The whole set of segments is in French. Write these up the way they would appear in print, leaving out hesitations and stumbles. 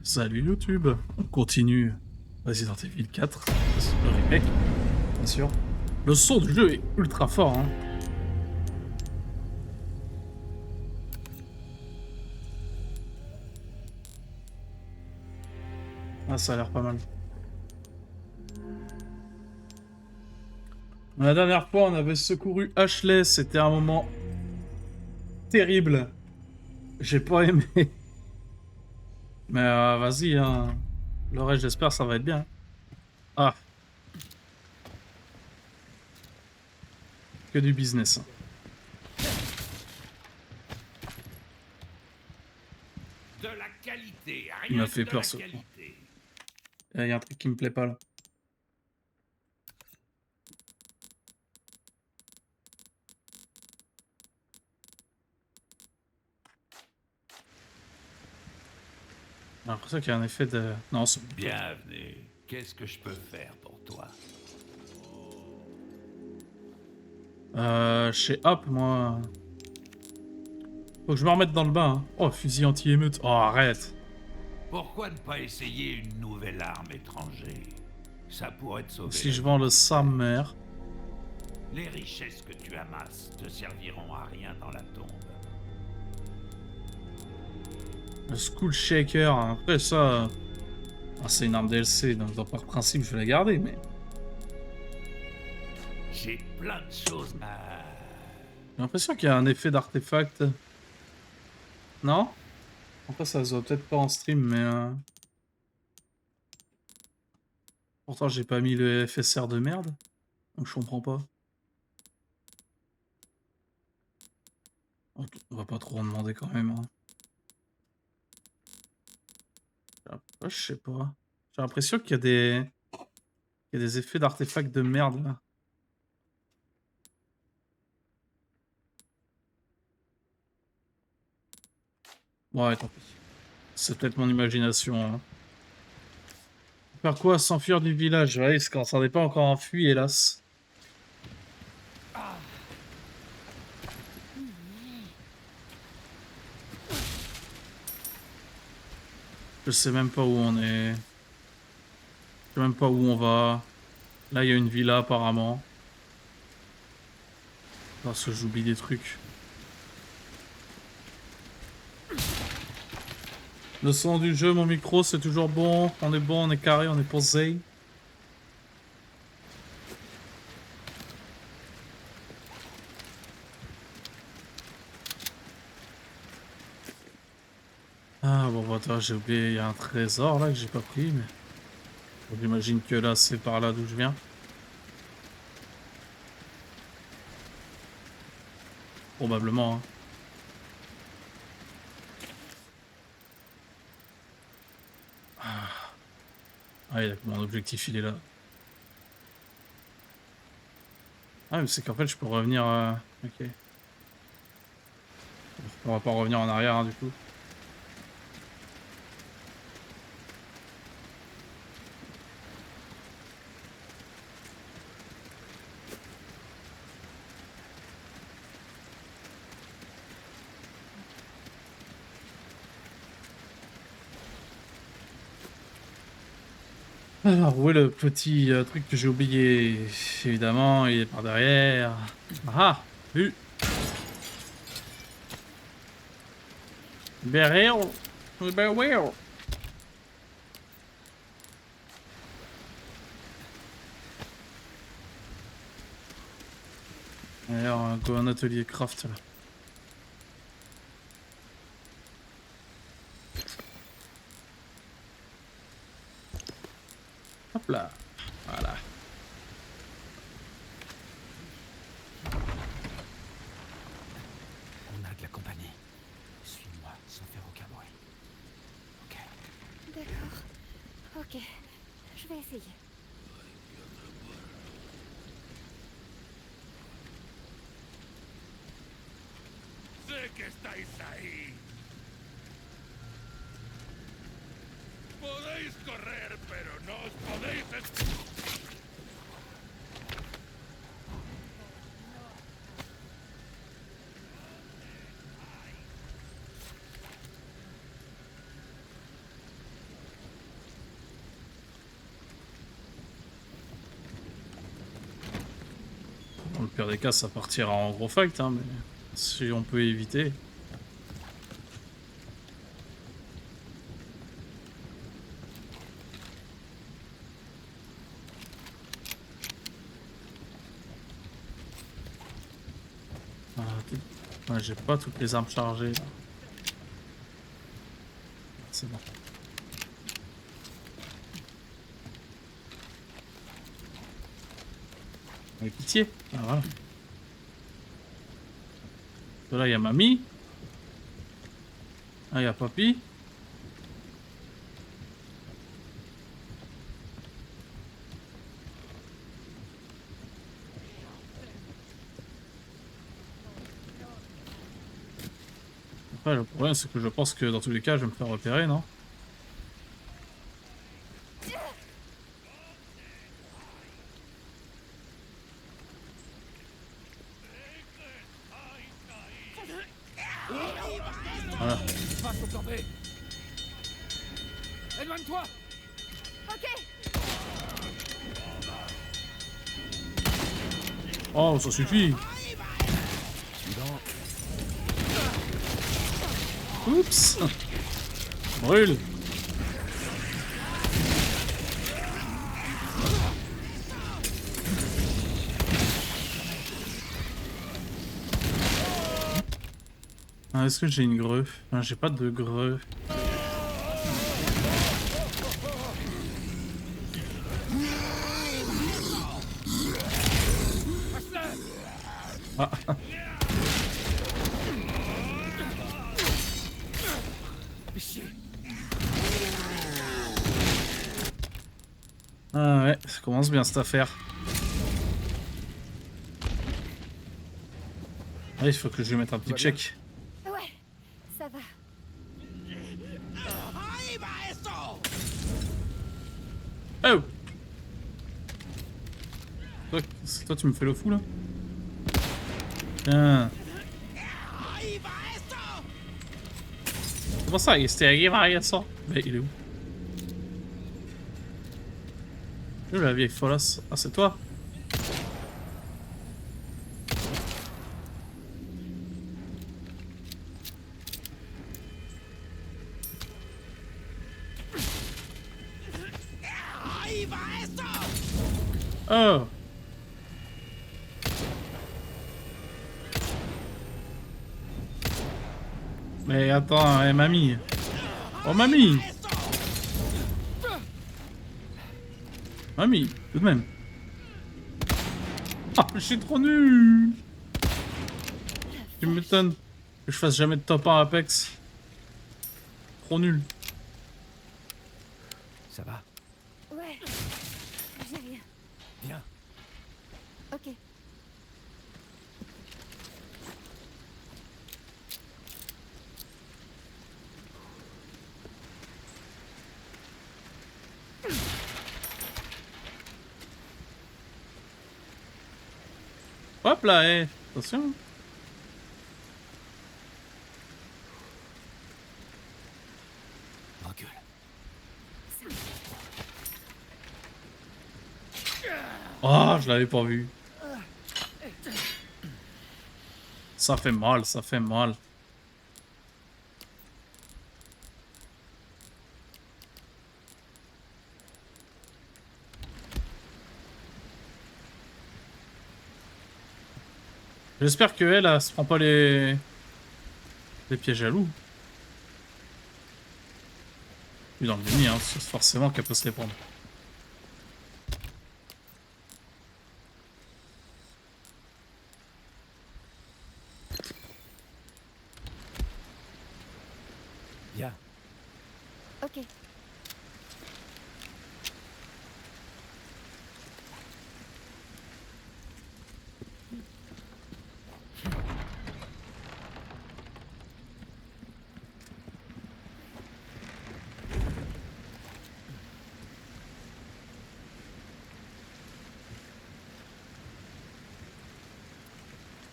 Salut YouTube, on continue Resident Evil 4, le remake, bien sûr. Le son du jeu est ultra fort, hein. Ah, ça a l'air pas mal. La dernière fois, on avait secouru Ashley, c'était un moment terrible. J'ai pas aimé. Mais vas-y, hein. Le reste, j'espère, ça va être bien. Ah, que du business, hein. De la qualité, Il m'a rien que fait de peur la ce coup. qualité. Il y a un truc qui me plaît pas là. J'ai l'impression qu'il y a un effet de... Non, c'est bon. Bienvenue. Qu'est-ce que je peux faire pour toi? Chez Hop, moi... Faut que je me remette dans le bain, hein. Oh, fusil anti-émeute. Oh, arrête. Pourquoi ne pas essayer une nouvelle arme étrangère? Ça pourrait te sauver Si la je vie, vends le tu sais. Summer... Les richesses que tu amasses te serviront à rien dans la tombe. Le School Shaker, après ça... c'est une arme DLC, donc par principe, je vais la garder, mais... J'ai plein de choses à... J'ai l'impression qu'il y a un effet d'artefact. Non? Après, ça se voit peut-être pas en stream, mais... Pourtant, j'ai pas mis le FSR de merde. Donc, je comprends pas. Ok, on va pas trop en demander quand même, hein. Je sais pas. J'ai l'impression qu'il y a des... Il y a des effets d'artefacts de merde, là. Ouais, tant pis. C'est peut-être mon imagination, hein. Faire quoi? S'enfuir du village? Ouais, c'est quand ça n'est pas encore enfui, hélas. Je sais même pas où on est. Je sais même pas où on va. Là, il y a une villa, apparemment. Parce que j'oublie des trucs. Le son du jeu, mon micro, c'est toujours bon. On est bon, on est carré, on est posé. Ah bon, bah, attends, j'ai oublié, il y a un trésor là que j'ai pas pris, mais... J'imagine que là, c'est par là d'où je viens. Probablement, hein. Ah, mon objectif, il est là. Ah, mais c'est qu'en fait, je peux revenir... Ok. On va pas revenir en arrière, hein, du coup. Alors, où est le petit truc que j'ai oublié? Évidemment, il est par derrière. Ah! Vu! Beryl! Beryl! D'ailleurs, go un atelier craft, là. Hop là! Voilà. On a de la compagnie. Suis-moi sans faire aucun bruit. Ok. D'accord. Ok. Je vais essayer. Sé que estáis ahí. Podéis correr, pero no os podéis... pire des cas, ça partira en gros fight, hein, mais si on peut éviter. Ah, ouais, j'ai pas toutes les armes chargées là. C'est bon. Avec pitié. Ah voilà. Là, il y a mamie. Ah, il y a papy. Après, le problème, c'est que je pense que dans tous les cas, je vais me faire repérer, non? Voilà. Passe au plan B. Éloigne-toi. Ok. Oh, ça suffit. Suivant. Oups. Brûle. Ah, est-ce que j'ai une greu? Ah, j'ai pas de greu. Ah. Ah ouais, ça commence bien cette affaire. Ah, il faut que je lui mette un petit check. Ouais, ça va. Oh! Toi, tu me fais le fou là? Tiens. C'est pour ça, il s'était arrivé à ça. Mais il est où? La vieille folasse. Ah, c'est toi? Oh! Mais attends, mamie. Oh, mamie! Mamie, tout de même. Ah, je suis trop nul! Tu m'étonnes que je fasse jamais de top 1 Apex. Trop nul. Ça va. Ouais. J'ai rien. Viens. Ok. Hop là, attention. Recule. Oh, je l'avais pas vu. Ça fait mal, ça fait mal. J'espère que elle se prend pas les pièges à loup. Oui, dans le déni, hein, c'est forcément qu'elle peut se les prendre. Viens. Ok.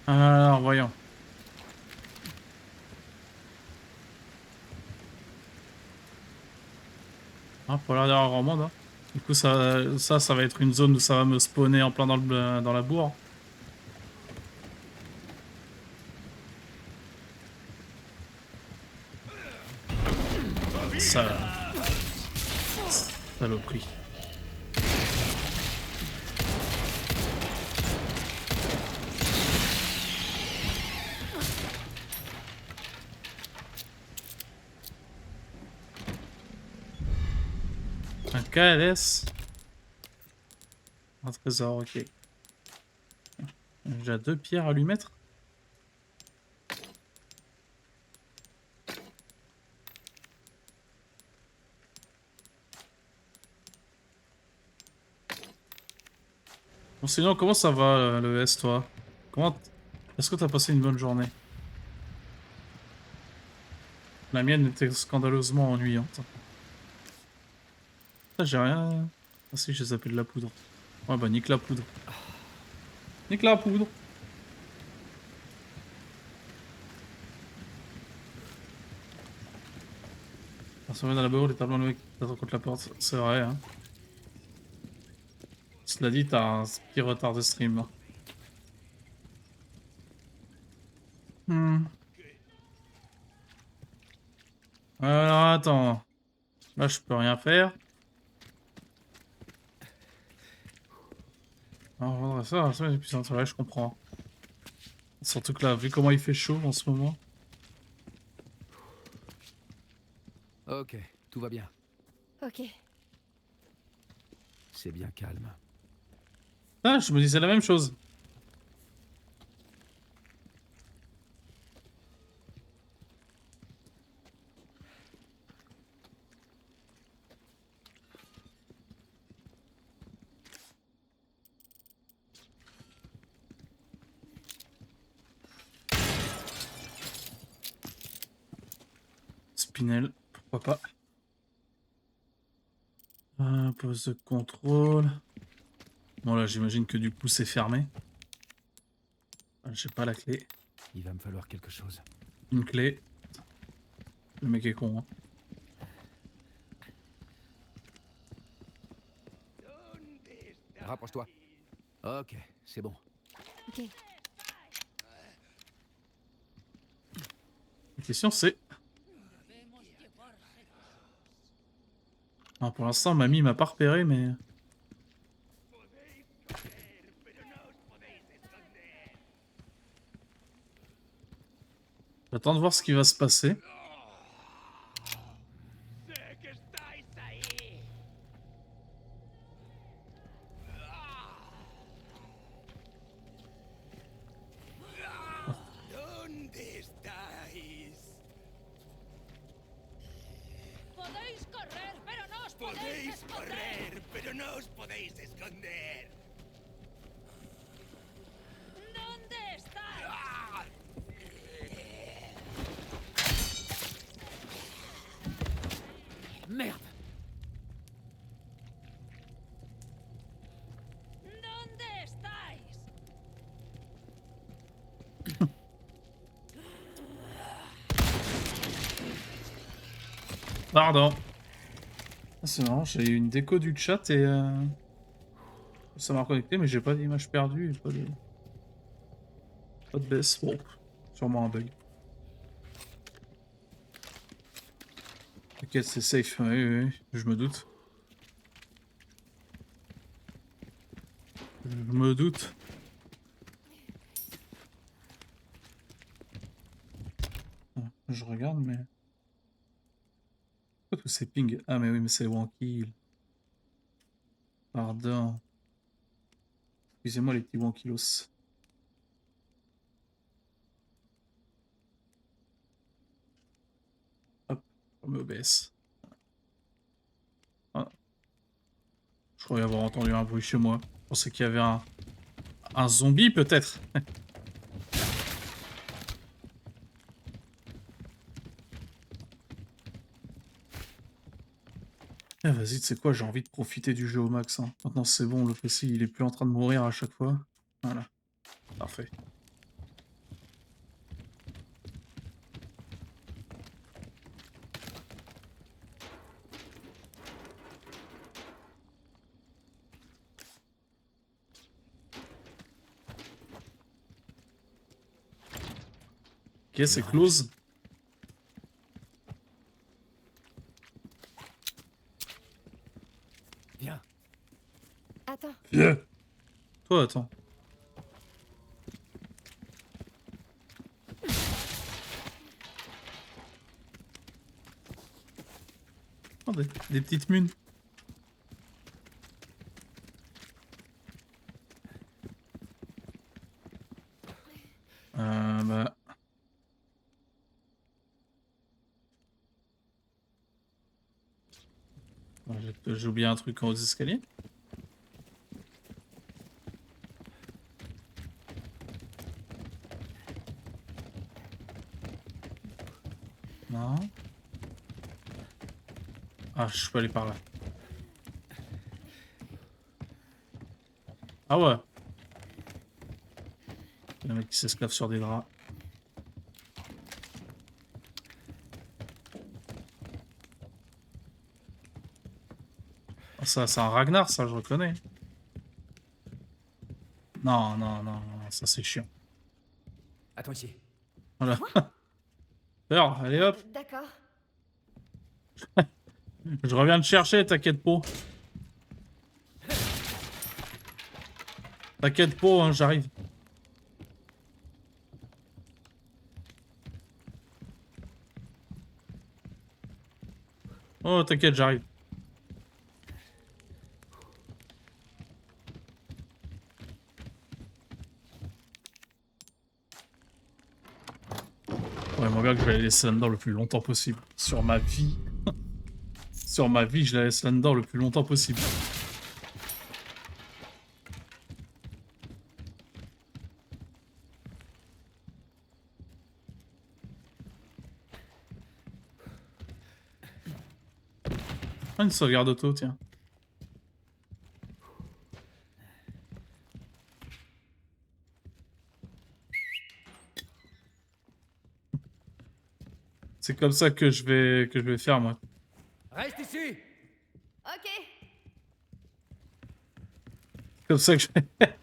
Alors, voyons. Ah, pas l'air d'avoir grand monde, hein. Du coup, ça va être une zone où ça va me spawner en plein dans la bourre. Ça... Saloperie. Un KLS. Un trésor, ok. J'ai déjà 2 pierres à lui mettre. Bon, sinon, comment ça va le S, toi? Est-ce que t'as passé une bonne journée? La mienne était scandaleusement ennuyante. Ah, j'ai rien... Ah si, je les appelle de la poudre. Ouais bah nique la poudre. Nique la poudre. Personne dans la barre, les tableaux, le mec qui t'attend contre la porte. C'est vrai, hein. Cela dit, t'as un petit retard de stream. Hmm. Alors attends. Là, je peux rien faire. Alors, on va ça, c'est plus intéressant, je comprends. Surtout que là, vu comment il fait chaud en ce moment. Ok, tout va bien. Ok. C'est bien calme. Ah, je me disais la même chose. Spinel, pourquoi pas. Un poste de contrôle. Bon là, j'imagine que du coup, c'est fermé. Ah, j'ai pas la clé. Il va me falloir quelque chose. Une clé. Le mec est con, hein. Rapproche-toi. Ok, c'est bon. Ok. La question c'est... Alors, pour l'instant, mamie m'a pas repéré, mais... J'attends de voir ce qui va se passer. Podéis correr, pero no os podéis esconder. pero no os podéis esconder. ¿Dónde estáis? Merde! ¿Dónde estáis? Pardon. Ah, c'est marrant, j'ai eu une déco du chat et... ça m'a reconnecté, mais j'ai pas d'image perdue et pas de... Pas de baisse. Bon, sûrement un bug. Ok, c'est safe. Oui, oui, oui, je me doute. Je me doute. Ah, je regarde, mais... Pourquoi tous ces pings? Ah, mais oui, mais c'est Wankill. Pardon. Excusez-moi, les petits Wankilos. Hop, on me baisse. Ah. Je croyais avoir entendu un bruit chez moi. Je pensais qu'il y avait un zombie, peut-être. Ah, vas-y, tu sais quoi, j'ai envie de profiter du jeu au max, hein. Maintenant c'est bon, le PC il est plus en train de mourir à chaque fois. Voilà, parfait. Ok, c'est close. Viens. Attends. Viens. Toi, attends. Oh, des petites munes. Bah... J'ai oublié un truc en haut des escaliers. Non. Ah, je peux aller par là. Ah ouais. Le mec qui s'esclave sur des draps. Oh, ça, c'est un Ragnar, ça, je reconnais. Non, non, non, non, ça c'est chiant. Attends ici. Voilà. Alors, allez hop. D'accord. Je reviens te chercher, t'inquiète pas. T'inquiète pas, hein, j'arrive. Oh, t'inquiète, j'arrive. Ouais, moi bien que je vais la laisser là-dedans le plus longtemps possible. Sur ma vie. Sur ma vie, je la laisse là-dedans le plus longtemps possible. Ah, une sauvegarde auto, tiens. C'est comme ça que je vais faire, moi. Reste ici. Ok. Comme ça que je vais...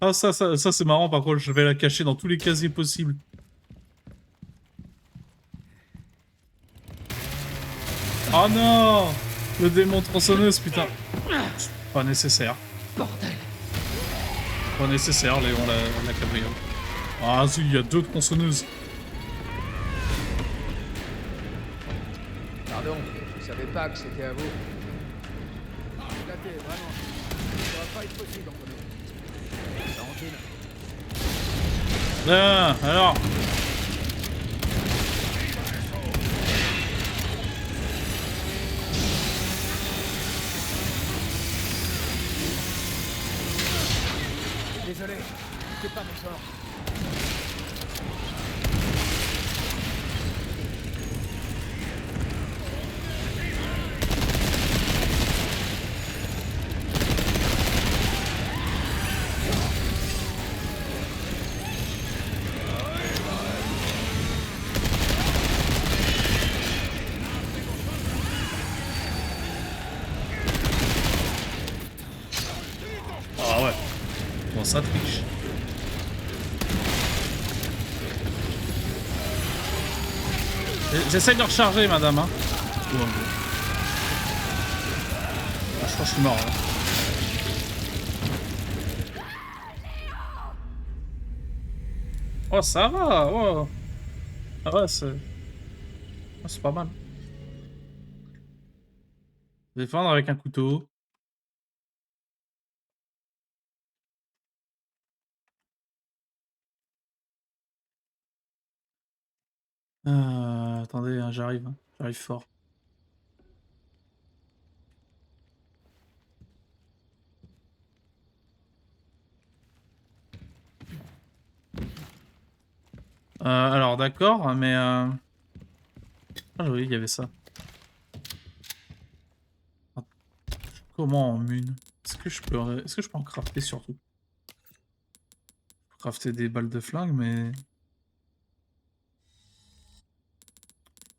Ah, ça c'est marrant, par contre, je vais la cacher dans tous les casiers possibles. Oh non! Le démon tronçonneuse, putain. Pas nécessaire. Bordel. Pas nécessaire, Léon, la cabriole. Ah si, il y a 2 tronçonneuses. Pardon, je savais pas que c'était à vous. Éclaté, vraiment. Ça va pas être possible entre nous. Tranquille. Ah, alors. Désolé, c'est pas mon sort. Ah ouais. Bon, ça triche. J'essaie de recharger, madame. Hein. Oh, ah, je crois que je suis mort. Hein. Oh, ça va. Oh. Ah ouais, c'est... Ah, c'est pas mal. Défendre avec un couteau. Attendez, hein, j'arrive. Hein. J'arrive fort. Alors d'accord, mais... Ah oui, il y avait ça. Ah, comment en mune? Est-ce que je peux en crafter surtout? Je peux crafter des balles de flingue, mais...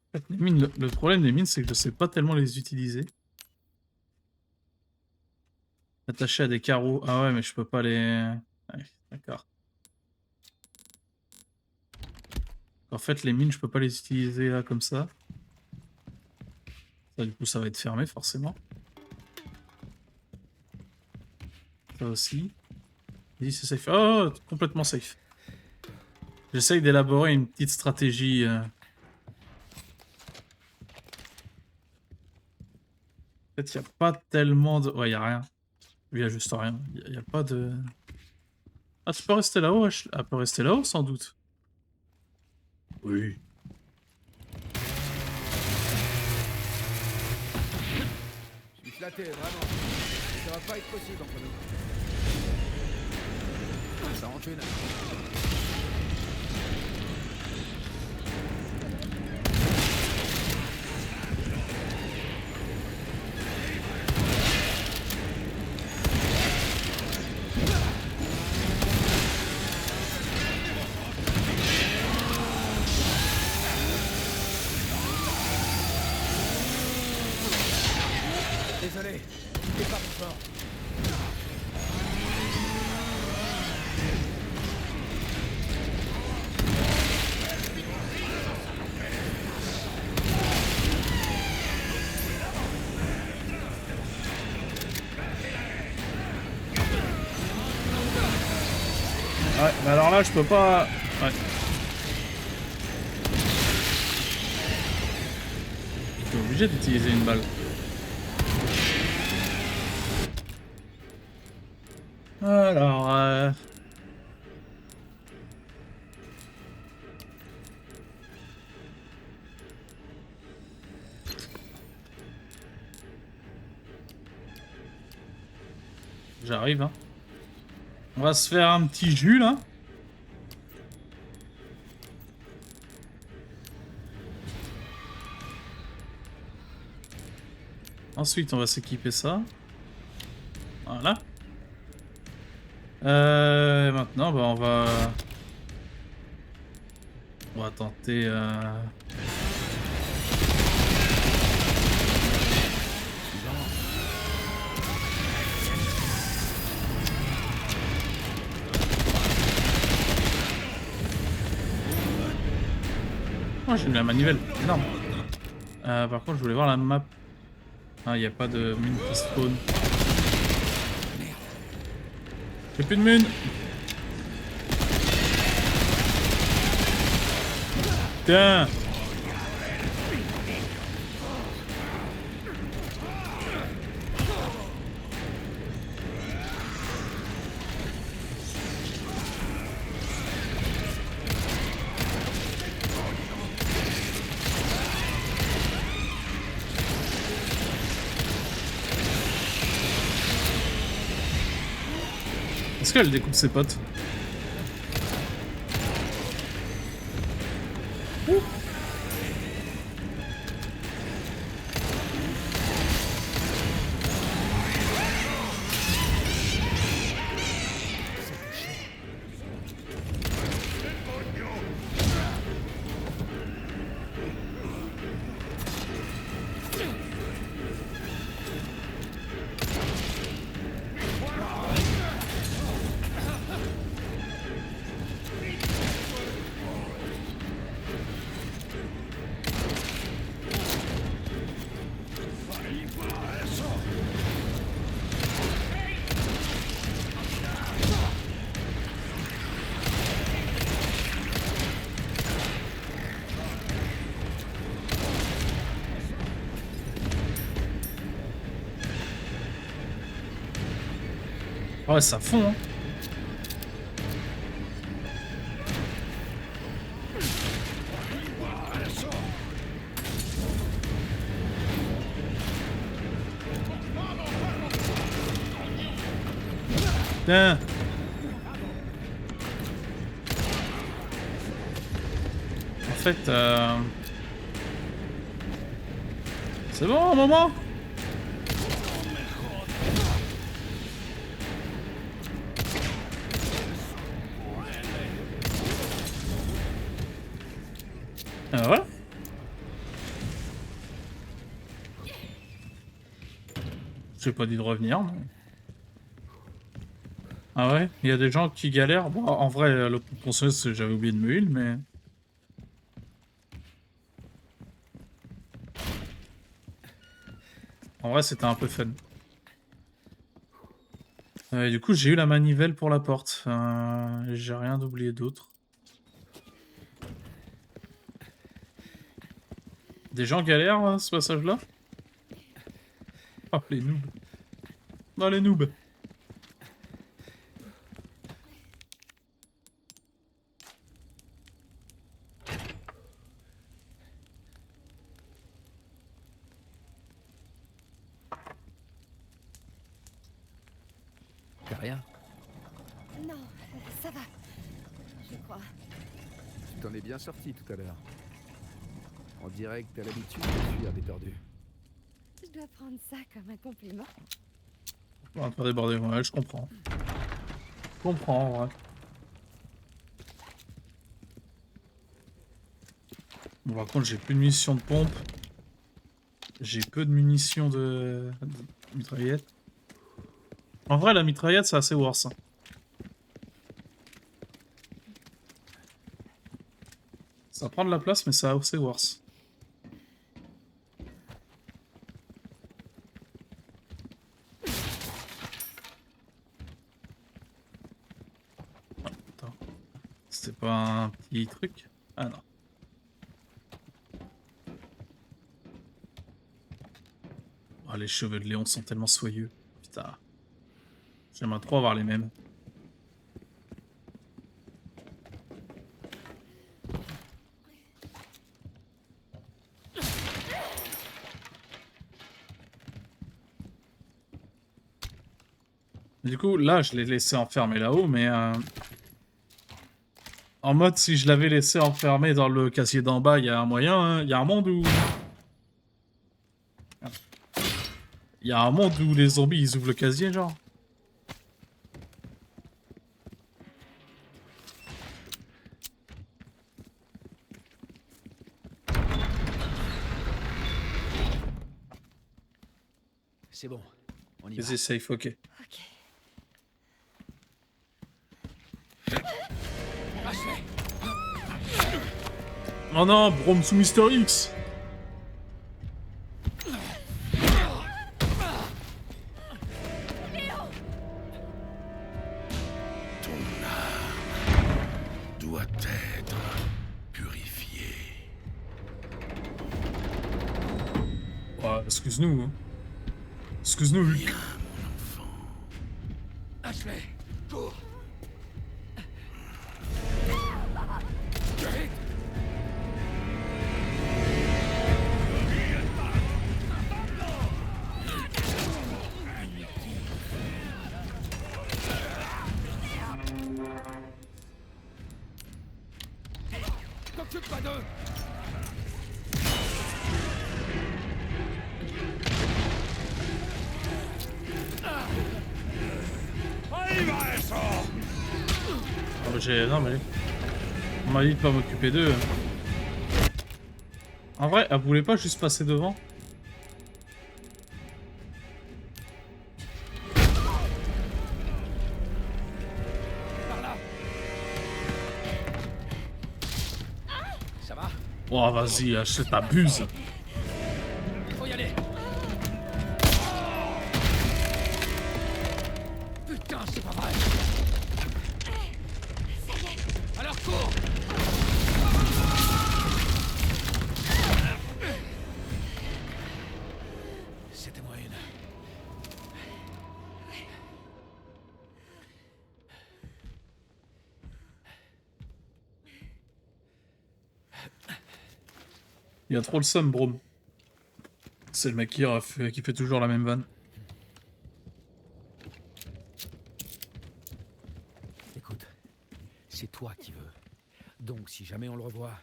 En fait, les mines, le problème des mines, c'est que je sais pas tellement les utiliser. Attaché à des carreaux. Ah ouais, mais je peux pas les... Ouais, d'accord. En fait, les mines, je peux pas les utiliser là, comme ça. Ça, du coup, ça va être fermé, forcément. Ça aussi. Il dit c'est safe. Oh, complètement safe. J'essaye d'élaborer une petite stratégie. En fait, il n'y a pas tellement de... Ouais, il n'y a rien. Il n'y a juste rien. Il n'y a pas de... Ah, tu peux rester là-haut, Ashley? Ah, tu peux rester là-haut, sans doute. Oui. Je suis flatté, vraiment. Ça va pas être possible entre nous. Ça en tue une. Désolé, t'es pas plus fort. Ouais, mais alors là, je peux pas... Ouais. J'étais obligé d'utiliser une balle. Alors... J'arrive, hein. On va se faire un petit jus, là. Ensuite, on va s'équiper ça. Voilà. Maintenant, bah, on va tenter... Oh, j'ai mis la manivelle, énorme. Par contre, je voulais voir la map. Ah, il n'y a pas de mine qui spawn. J'ai plus de mine. Tiens. Est-ce qu'elle découpe ses potes? Ouh. Ouais, ça fond, hein. Tiens. En fait, c'est bon, un moment. Ah ouais. J'ai pas dit de revenir, non. Ah ouais, il y a des gens qui galèrent. Bon, en vrai, le ponceuse, j'avais oublié de me heal, mais... En vrai, c'était un peu fun. Du coup, j'ai eu la manivelle pour la porte. J'ai rien d'oublié d'autre. Des gens galèrent ce passage-là? Oh, les noobs. Non, les noobs. T'as rien? Non, ça va. Je crois. Tu t'en es bien sorti tout à l'heure. On dirait que t'as l'habitude de fuir des tordus. Je dois prendre ça comme un compliment. On va pas déborder, ouais, je comprends. Je comprends, en vrai. Bon, par contre, j'ai plus de munitions de pompe. J'ai peu de munitions de mitraillette. En vrai, la mitraillette, c'est assez worse. Ça prend de la place, mais c'est assez worse. Attends. C'était pas un petit truc? Ah non. Oh, les cheveux de Léon sont tellement soyeux. Putain. J'aimerais trop avoir les mêmes. Du coup, là, je l'ai laissé enfermé là-haut, mais... En mode, si je l'avais laissé enfermé dans le casier d'en bas, il y a un moyen, hein. Il y a un monde où... Il y a un monde où les zombies, ils ouvrent le casier, genre. C'est bon, on y C'est va. safe, ok. Ok. Oh non, Brom sous Mister X. Doit être purifié. Oh, excuse-nous. Hein. Excuse-nous, Hulk. Ashley, cours. T'occupe pas d'eux. Ah, bah, non, mais... On m'a dit de pas m'occuper d'eux. En vrai, elle voulait pas juste passer devant? Ça va? Oh, vas-y, je t'abuse. Faut y aller. Putain, c'est pas vrai. Alors cours. C'était moi une. Il y a trop le seum, Brom. C'est le mec qui fait toujours la même vanne. Écoute, c'est toi qui veux. Donc si jamais on le revoit,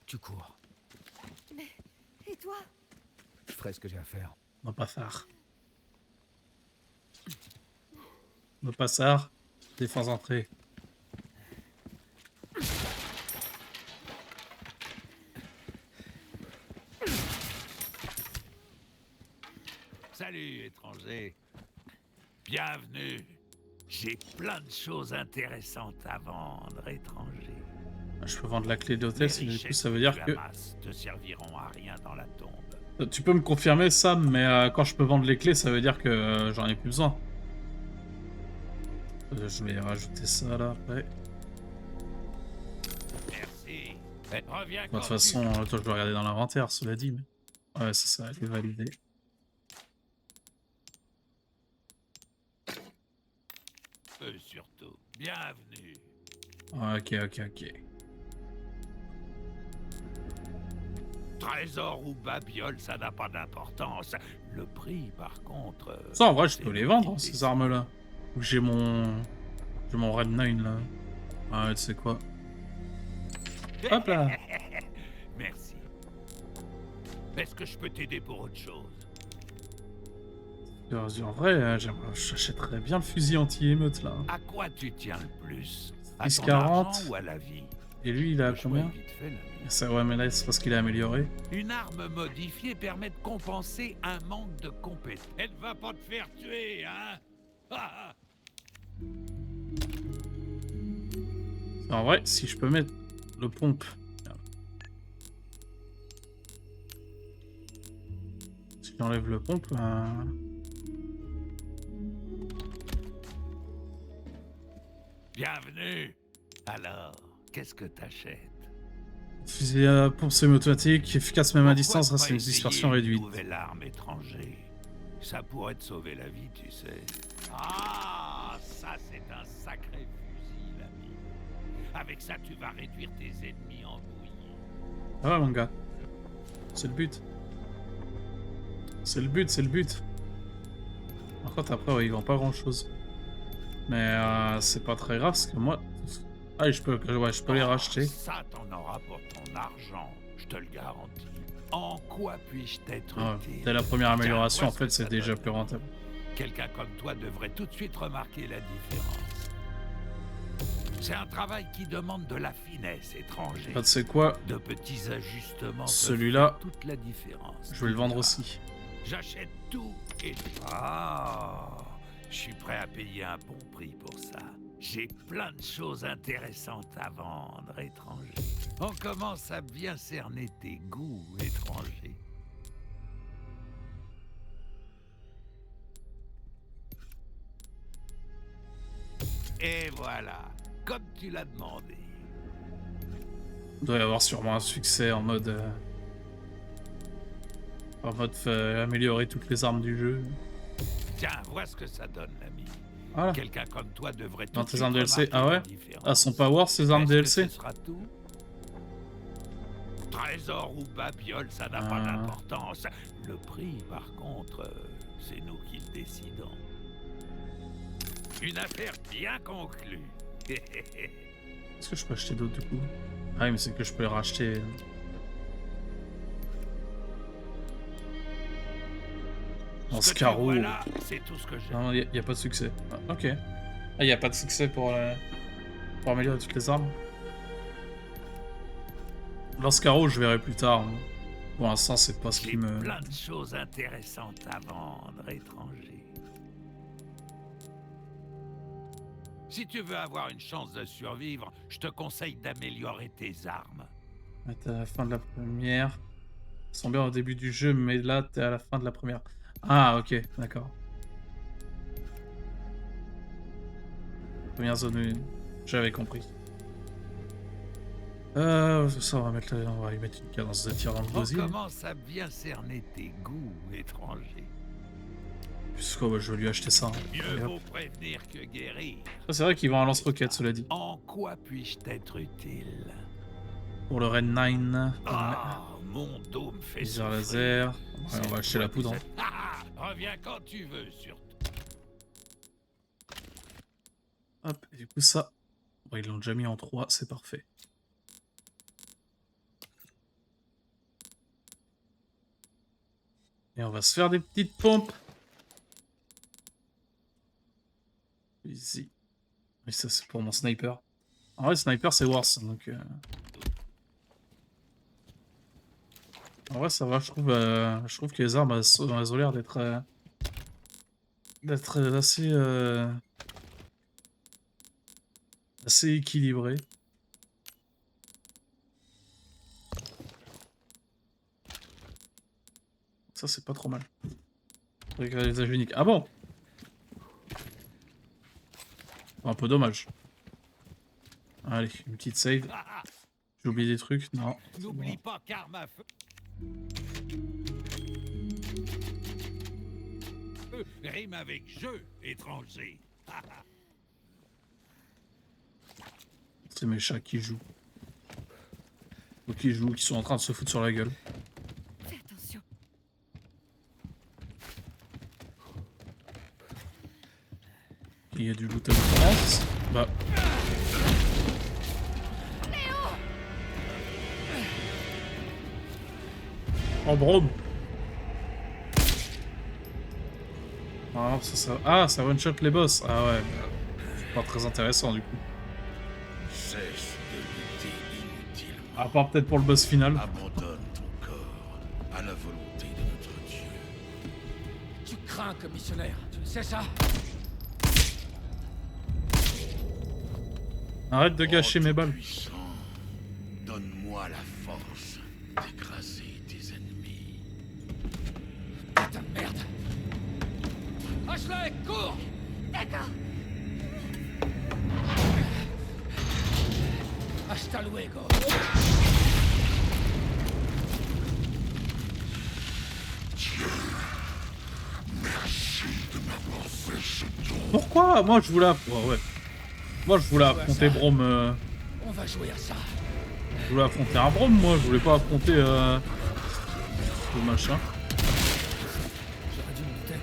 tu cours. Mais... Et toi? Je ferai ce que j'ai à faire. No pasar. No pasar. Défense entrée. Salut, étranger. Bienvenue. J'ai plein de choses intéressantes à vendre, étranger. Je peux vendre la clé d'hôtel, Les du coup richesses ça veut dire tu que... amasses te serviront à rien dans la tombe. Tu peux me confirmer, Sam, mais quand je peux vendre les clés, ça veut dire que j'en ai plus besoin. Je vais rajouter ça là après. Merci. Reviens De quand toute façon, toi, je vais regarder dans l'inventaire, cela dit. Mais... Ouais, c'est ça, elle est validée. tu surtout. Bienvenue. Ok. Trésor ou babiole, ça n'a pas d'importance. Le prix, par contre... Ça, en vrai, je c'est peux les nous vendre, qui ces décidons. armes-là. Ou j'ai mon... J'ai mon Red 9, là. Ah, tu sais quoi. Hop là. Merci. Est-ce que je peux t'aider pour autre chose? En vrai, j'achèterais bien le fusil anti-émeute, là. À quoi tu tiens le plus? À Plus ton 40. argent ou à la vie? Et lui, il a Le choix combien? est vite fait, l'ami. Ça, ouais, mais là, c'est parce qu'il a amélioré. Une arme modifiée permet de compenser un manque de compétences. Elle va pas te faire tuer, hein? Ah, ah. En vrai, si je peux mettre le pompe. Si j'enlève le pompe, Bienvenue. Alors, qu'est-ce que t'achètes? fusil à pompe semi-automatique, efficace même à Pourquoi distance, pas c'est une essayer dispersion une réduite. nouvelle arme étrangère. Ça pourrait te sauver la vie, tu sais. Ah, ça c'est un sacré fusil, l'ami. Avec ça, tu vas réduire tes ennemis en bouillie. Ah ouais, mon gars. C'est le but. C'est le but. Par contre, après, ouais, ils vendent pas grand-chose. Mais c'est pas très grave, parce que moi... Ah, je peux les racheter. Ça, t'en auras pour ton argent, je te le garantis. En quoi puis-je t'être Ah, utile? dès la première Tiens, amélioration, vois en ce fait, que c'est ça déjà donne. plus rentable. Quelqu'un comme toi devrait tout de suite remarquer la différence. C'est un travail qui demande de la finesse étrangère. Bah, tu sais quoi? De petits ajustements. peuvent Celui-là, faire toute la différence. je vais le Tu vendre verras. aussi. J'achète tout et... Ah, je suis prêt à payer un bon prix pour ça. J'ai plein de choses intéressantes à vendre, étranger. On commence à bien cerner tes goûts, étranger. Et voilà, comme tu l'as demandé. Il doit y avoir sûrement un succès en mode... améliorer toutes les armes du jeu. Tiens, vois ce que ça donne, l'ami. Voilà. Quelqu'un comme toi devrait tout Dans de tes suite armes DLC. remarquer Ah la ouais? différence. Ah, sont pas war ces armes Est-ce que DLC? ce sera tout? Trésor ou babiole, ça n'a pas Ah. d'importance. Le prix, par contre, c'est nous qui le décidons. Une affaire bien conclue. Est-ce que je peux acheter d'autres du coup? Ah oui, mais c'est que je peux les racheter. Dans Ce ce que tu carreau. vois là, c'est tout ce que j'ai. Non, y a pas de succès. Ah, ok. Ah, y a pas de succès pour améliorer toutes les armes. Lance carreau, je verrai plus tard. Hein. Pour l'instant, c'est pas ce J'ai qui me. plein de choses intéressantes à vendre, étranger. Si tu veux avoir une chance de survivre, je te conseille d'améliorer tes armes. T'es à la fin de la première. Ils sont bien au début du jeu, mais là, t'es à la fin de la première. Ah, ok, d'accord. Première zone, oui. J'avais compris. Ça, on va y mettre une cadence de tir dans le On gosier. commence à bien cerner tes goûts, étranger. Puisque je vais lui acheter ça. Hein. Mieux Allez, hop. vaut prévenir que guérir. Ça, c'est vrai qu'il vend un lance-roquette, cela dit. En quoi puis-je t'être utile? Pour le Red 9. Ah, mon dos me fait Viseur souffrir. laser. Ouais, C'est on va acheter la toi poudre. qui sais- Ah, reviens quand tu veux, surtout. Hop, et du coup, ça. Bon, ils l'ont déjà mis en 3, c'est parfait. Et on va se faire des petites pompes. Easy. Mais ça, c'est pour mon sniper. En vrai, le sniper, c'est worse. Donc, en vrai, ça va. Je trouve que les armes, elles ont l'air d'être assez, assez équilibrées. Ça, c'est pas trop mal. Avec les âges uniques. Ah bon? Un peu dommage. Allez, une petite save. J'ai oublié des trucs, non. c'est N'oublie bon. pas qu'arme à feu rime avec jeu, étranger. C'est mes chats qui jouent. Ou qui jouent, qui sont en train de se foutre sur la gueule. Fais attention. Il y a du loot à l'outrance. Bah. Oh, brome. Ah, ah, ça one-shot les boss. Ah ouais. C'est pas très intéressant du coup. Cesse de lutter inutilement. À part peut-être pour le boss final. Abandonne ton corps à la volonté de notre Dieu. Tu crains, commissionnaire. Tu le sais, ça? Arrête de gâcher mes balles. Puissant, donne-moi la force d'écraser tes ennemis. Putain de merde. Ashley, cours! D'accord. Hasta luego. Pourquoi? Moi je voulais. Oh, ouais. Moi je voulais affronter Brome. On va jouer à ça. Je voulais affronter un Brome, moi. Je voulais pas affronter. Le machin. J'aurais dû me douter.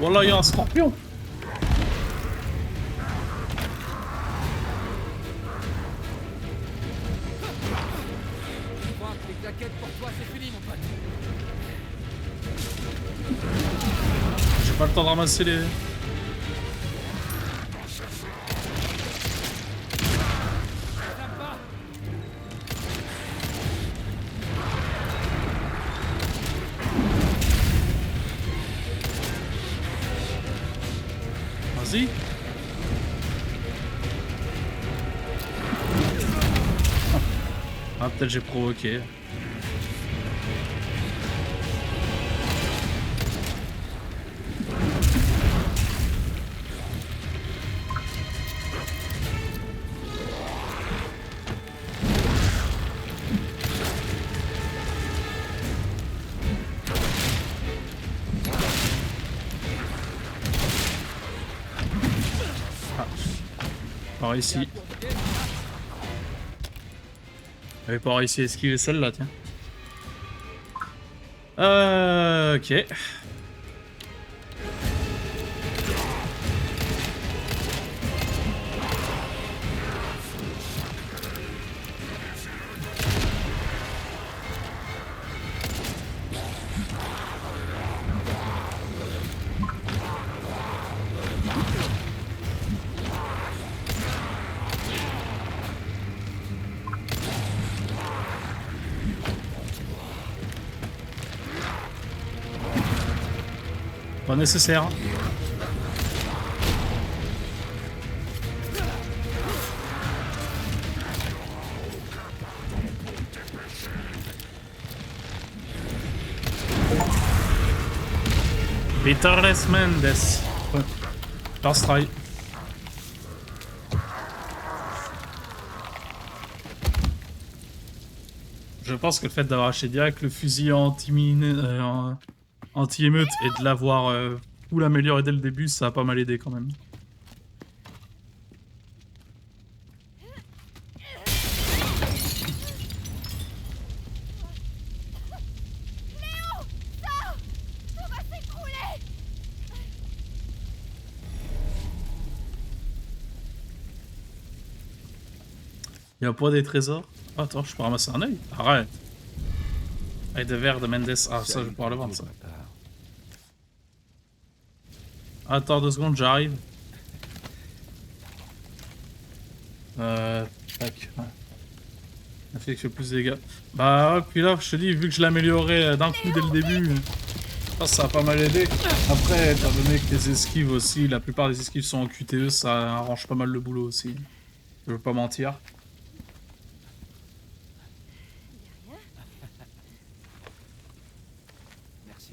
Voilà, il y a un scorpion. Je crois que les claquettes pour toi, c'est fini, mon pote. J'ai pas le temps de ramasser les. Tape pas. Vas-y. Ah, peut-être j'ai provoqué. Par ici. J'avais pas réussi à esquiver celle-là, tiens. Ok. Pas nécessaire. Peterles Mendes. Ouais. First try. Je pense que le fait d'avoir acheté direct le fusil anti-émeute et de l'avoir full amélioré dès le début, ça a pas mal aidé quand même. Tout va s'écrouler. Il y a pas des trésors? Attends, je peux ramasser un œil? Arrête. Œil de verre de Mendes. Ah, ça, je vais pouvoir le vendre, ça. Attends 2 secondes, j'arrive. Tac. Ouais. Ça fait que je fais plus de dégâts. Bah, ouais, puis là, je te dis, vu que je l'ai amélioré d'un coup dès le début, je pense que ça a pas mal aidé. Après, étant donné que les esquives aussi, la plupart des esquives sont en QTE, ça arrange pas mal le boulot aussi. Je veux pas mentir. Merci.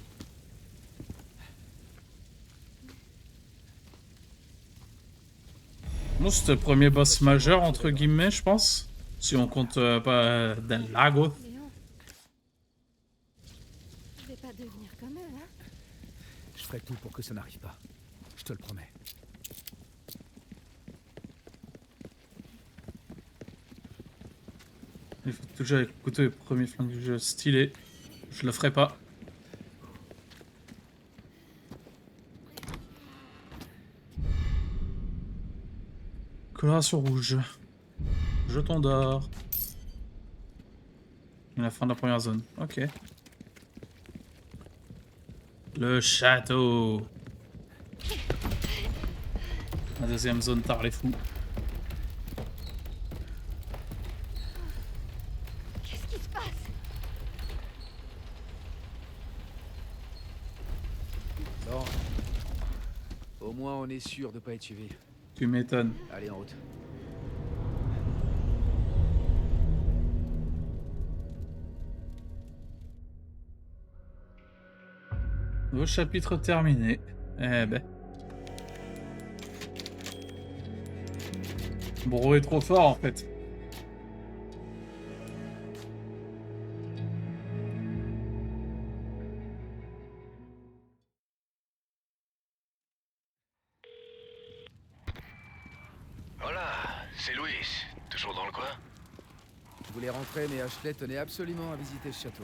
Moi, c'était le premier boss majeur, entre guillemets, je pense. Si on compte pas Del Lago. Léon. Je vais pas devenir comme eux, hein. Je ferai tout pour que ça n'arrive pas. Je te le promets. Il faut toujours écouter le premier flingue du jeu stylé. Je le ferai pas. Coloration rouge. Jeton d'or. Et la fin de la première zone. Ok. Le château. La deuxième zone, tard les fous. Qu'est-ce qui se passe? Bon. Au moins, on est sûr de pas être suivi. Tu m'étonnes. Allez, en route. Nouveau chapitre terminé. Eh ben. Bro est trop fort en fait. Voilà, c'est Louis. Toujours dans le coin? Je voulais rentrer, mais Ashley tenait absolument à visiter ce château.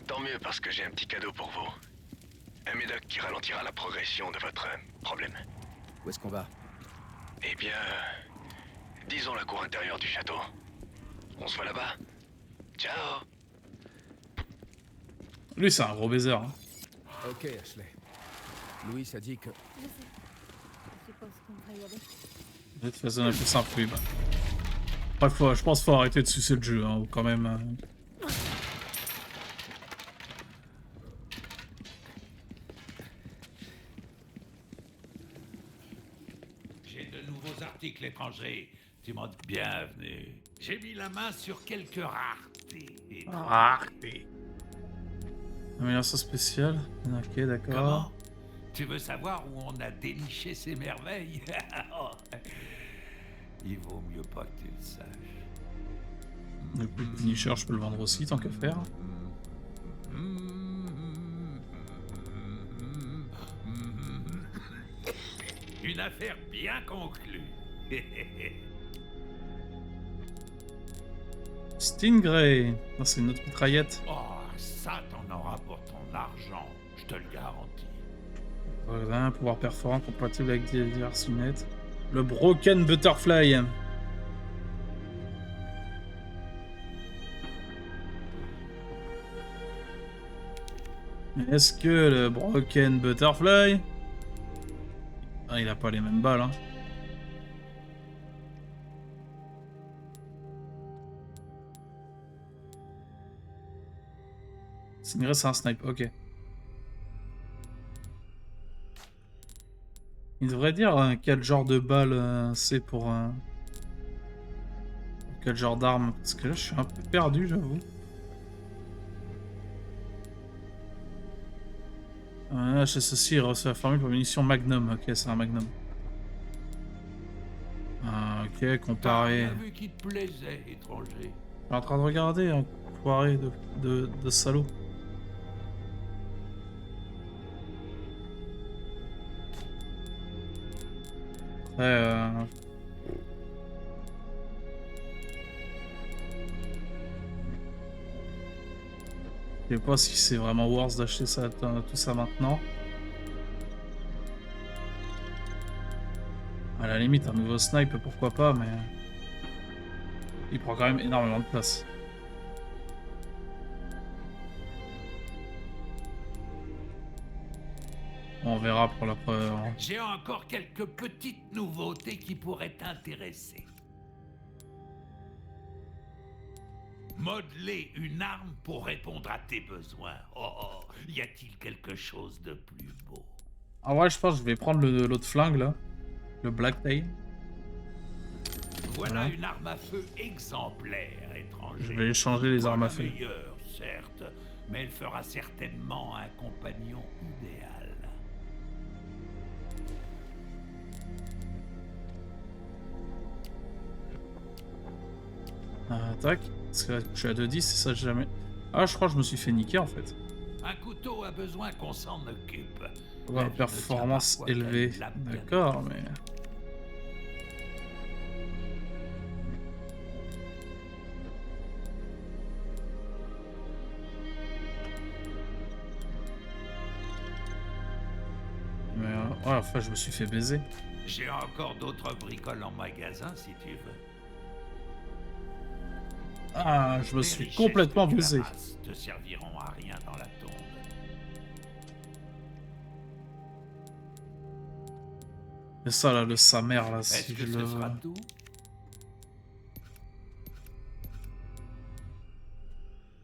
Tant mieux parce que j'ai un petit cadeau pour vous. Un médoc qui ralentira la progression de votre problème. Où est-ce qu'on va? Eh bien, disons la cour intérieure du château. On se voit là-bas. Ciao. Lui c'est un gros baiser. Hein. Ok, Ashley. Louis a dit que... Je sais. Je suppose qu'on devrait y aller. Je vais te faire un peu simple, oui. Bah. Bref, je pense qu'il faut arrêter de sucer le jeu, hein, quand même. J'ai de nouveaux articles étrangers. Tu m'en dis bienvenue. J'ai mis la main sur quelques raretés. Rareté. Amélioration spéciale. Ok, d'accord. Comment? Tu veux savoir où on a déniché ces merveilles? Il vaut mieux pas que tu le saches. Le coup de dénicheur, je peux le vendre aussi, tant qu'à faire. Une affaire bien conclue. Stingray. Ah, c'est une autre mitraillette. Oh, ça t'en auras pour ton argent, je te le garantis. Voilà, un pouvoir perforant compatible avec diverses lunettes. Le Broken Butterfly. Est-ce que le Broken Butterfly... Ah, il a pas les mêmes balles, hein. Stingray, c'est un snipe, ok. Il devrait dire quel genre de balle c'est pour... quel genre d'arme, parce que là je suis un peu perdu, j'avoue. HSC reçoit la formule pour munitions Magnum, ok, c'est un Magnum. Ah, ok, comparé... T'as vu qu'il te plaisait, étranger. Je suis en train de regarder, un foiré de salaud. Après, je sais pas si c'est vraiment worth d'acheter ça, tout ça maintenant. À la limite, un nouveau snipe, pourquoi pas, mais... Il prend quand même énormément de place. On verra pour la preuve. J'ai encore quelques petites nouveautés qui pourraient t'intéresser. Modeler une arme pour répondre à tes besoins. Oh, y a-t-il quelque chose de plus beau? Ah ouais, je pense que je vais prendre l'autre flingue là. Le Blacktail. Voilà une arme à feu exemplaire, étranger. Je vais échanger les Pas armes à la feu. meilleure, certes, mais elle fera certainement un compagnon idéal. Tac. Parce que je suis à 2,10, c'est ça, j'ai jamais. Ah, je crois que je me suis fait niquer en fait. Un couteau a besoin qu'on s'en occupe. Ouais, La vie performance ne tient parfois élevée. qu'à une lame bien D'accord, mais. Ouais, enfin, je me suis fait baiser. J'ai encore d'autres bricoles en magasin si tu veux. Ah, je me Les suis richesses complètement que tu baisé. amasses te serviront à rien dans la tombe. Et ça là, le sa mère là, Est-ce si que je ce le. sera tout?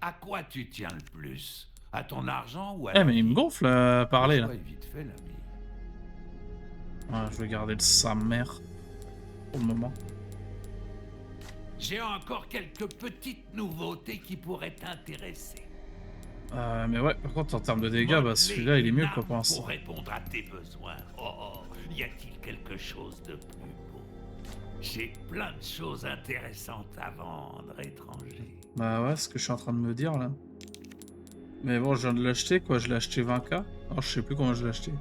À quoi tu tiens le plus? À ton argent ou à Eh, la mais il me vie? gonfle à parler là. Le choix est vite fait, l'ami. Ouais, je vais garder le sa mère pour le moment. J'ai encore quelques petites nouveautés qui pourraient t'intéresser. Mais ouais, par contre, en termes de dégâts, bah celui-là il est mieux quoi pour l'instant. Pour répondre à tes besoins. Oh, y a-t-il quelque chose de plus beau? J'ai plein de choses intéressantes à vendre, étranger. Bah ouais, c'est ce que je suis en train de me dire là. Mais bon, je viens de l'acheter quoi, je l'ai acheté 20K. Alors je sais plus comment je l'ai acheté.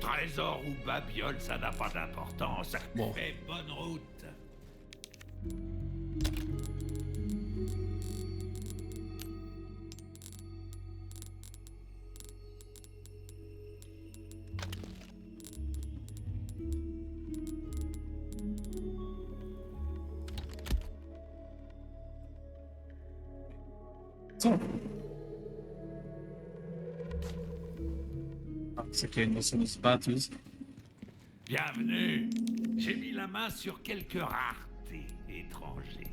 Trésor ou babiole, ça n'a pas d'importance. Bon. Fais bonne route. Tiens. Ah, c'est qu'il y a une notion de batteuse. Bienvenue. J'ai mis la main sur quelques raretés, étrangers.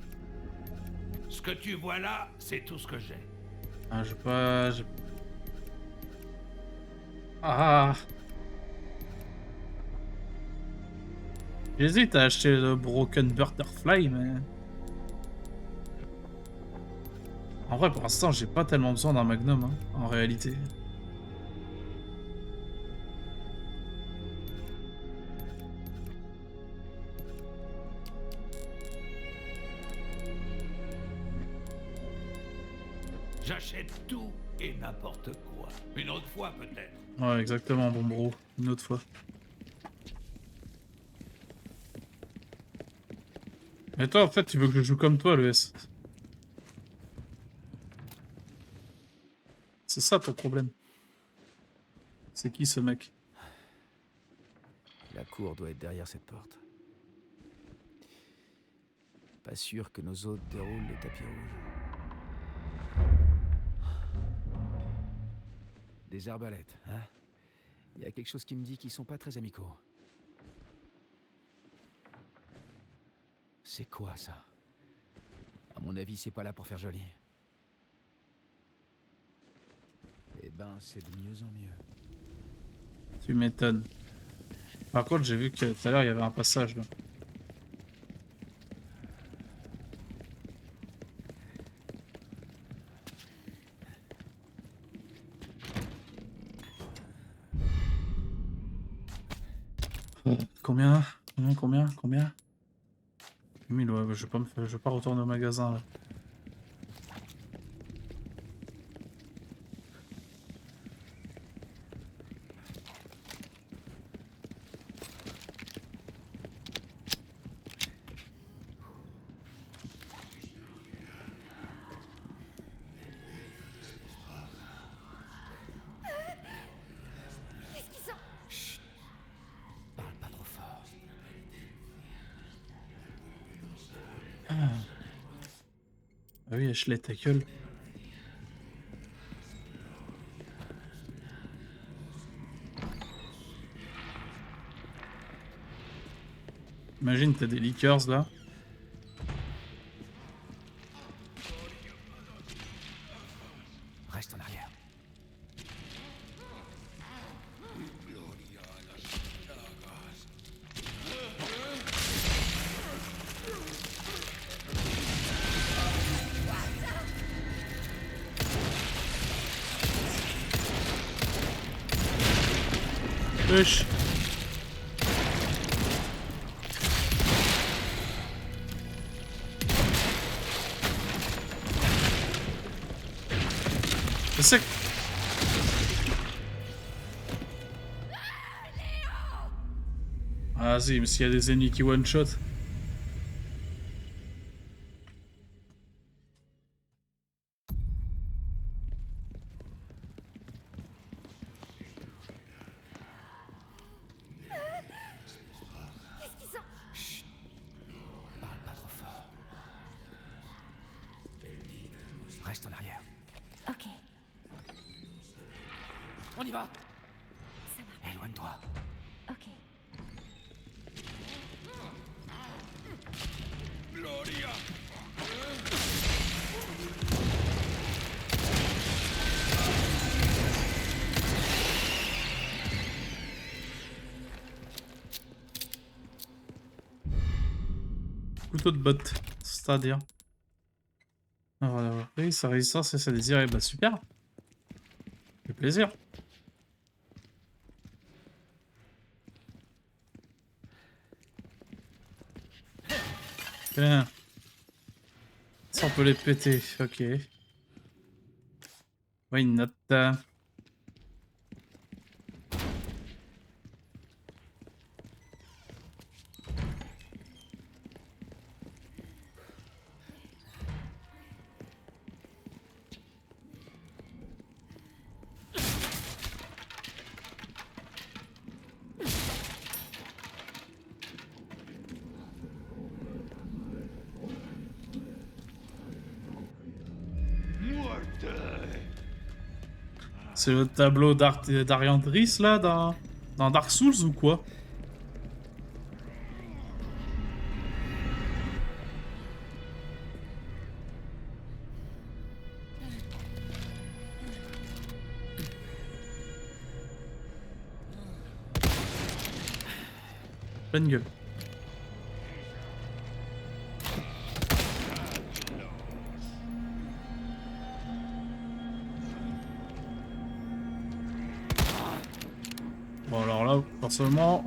Ce que tu vois là, c'est tout ce que j'ai. Ah, j'ai pas. Ah! J'hésite à acheter le Broken Butterfly, mais. En vrai, pour l'instant, j'ai pas tellement besoin d'un Magnum, hein, en réalité. J'achète tout et n'importe quoi. Une autre fois peut-être. Ouais, exactement, bon bro. Une autre fois. Et toi, en fait, tu veux que je joue comme toi, le S. C'est ça ton problème. C'est qui ce mec? La cour doit être derrière cette porte. Pas sûr que nos hôtes déroulent le tapis rouge. Des arbalètes, hein? Il y a quelque chose qui me dit qu'ils sont pas très amicaux. C'est quoi ça? À mon avis, c'est pas là pour faire joli. Eh ben, c'est de mieux en mieux. Tu m'étonnes. Par contre, j'ai vu que tout à l'heure, il y avait un passage là. Combien? Combien? 1000, ouais, je vais pas retourner au magasin là. Qu'est-ce qu'ils sont? Parle pas trop fort. Ah oui, Ashley, ta gueule. Imagine, t'as des liqueurs là. Reste en arrière. Wesh. C'est... Ah si, mais s'il y a des ennemis qui one-shot... Qu'est-ce qu'ils ont? Parle pas trop fort. Reste en arrière. Ok, On y va. ça va. Éloigne-toi. Ok. Couteau de botte, c'est-à-dire... Ah, voilà, oui, sa résistance et sa désir, bah super. Ça fait plaisir. Bien. Ça on peut les péter, ok. Why not? C'est le tableau d'Ariandris là dans Dark Souls ou quoi? Pleine gueule. Bon alors là, personnellement,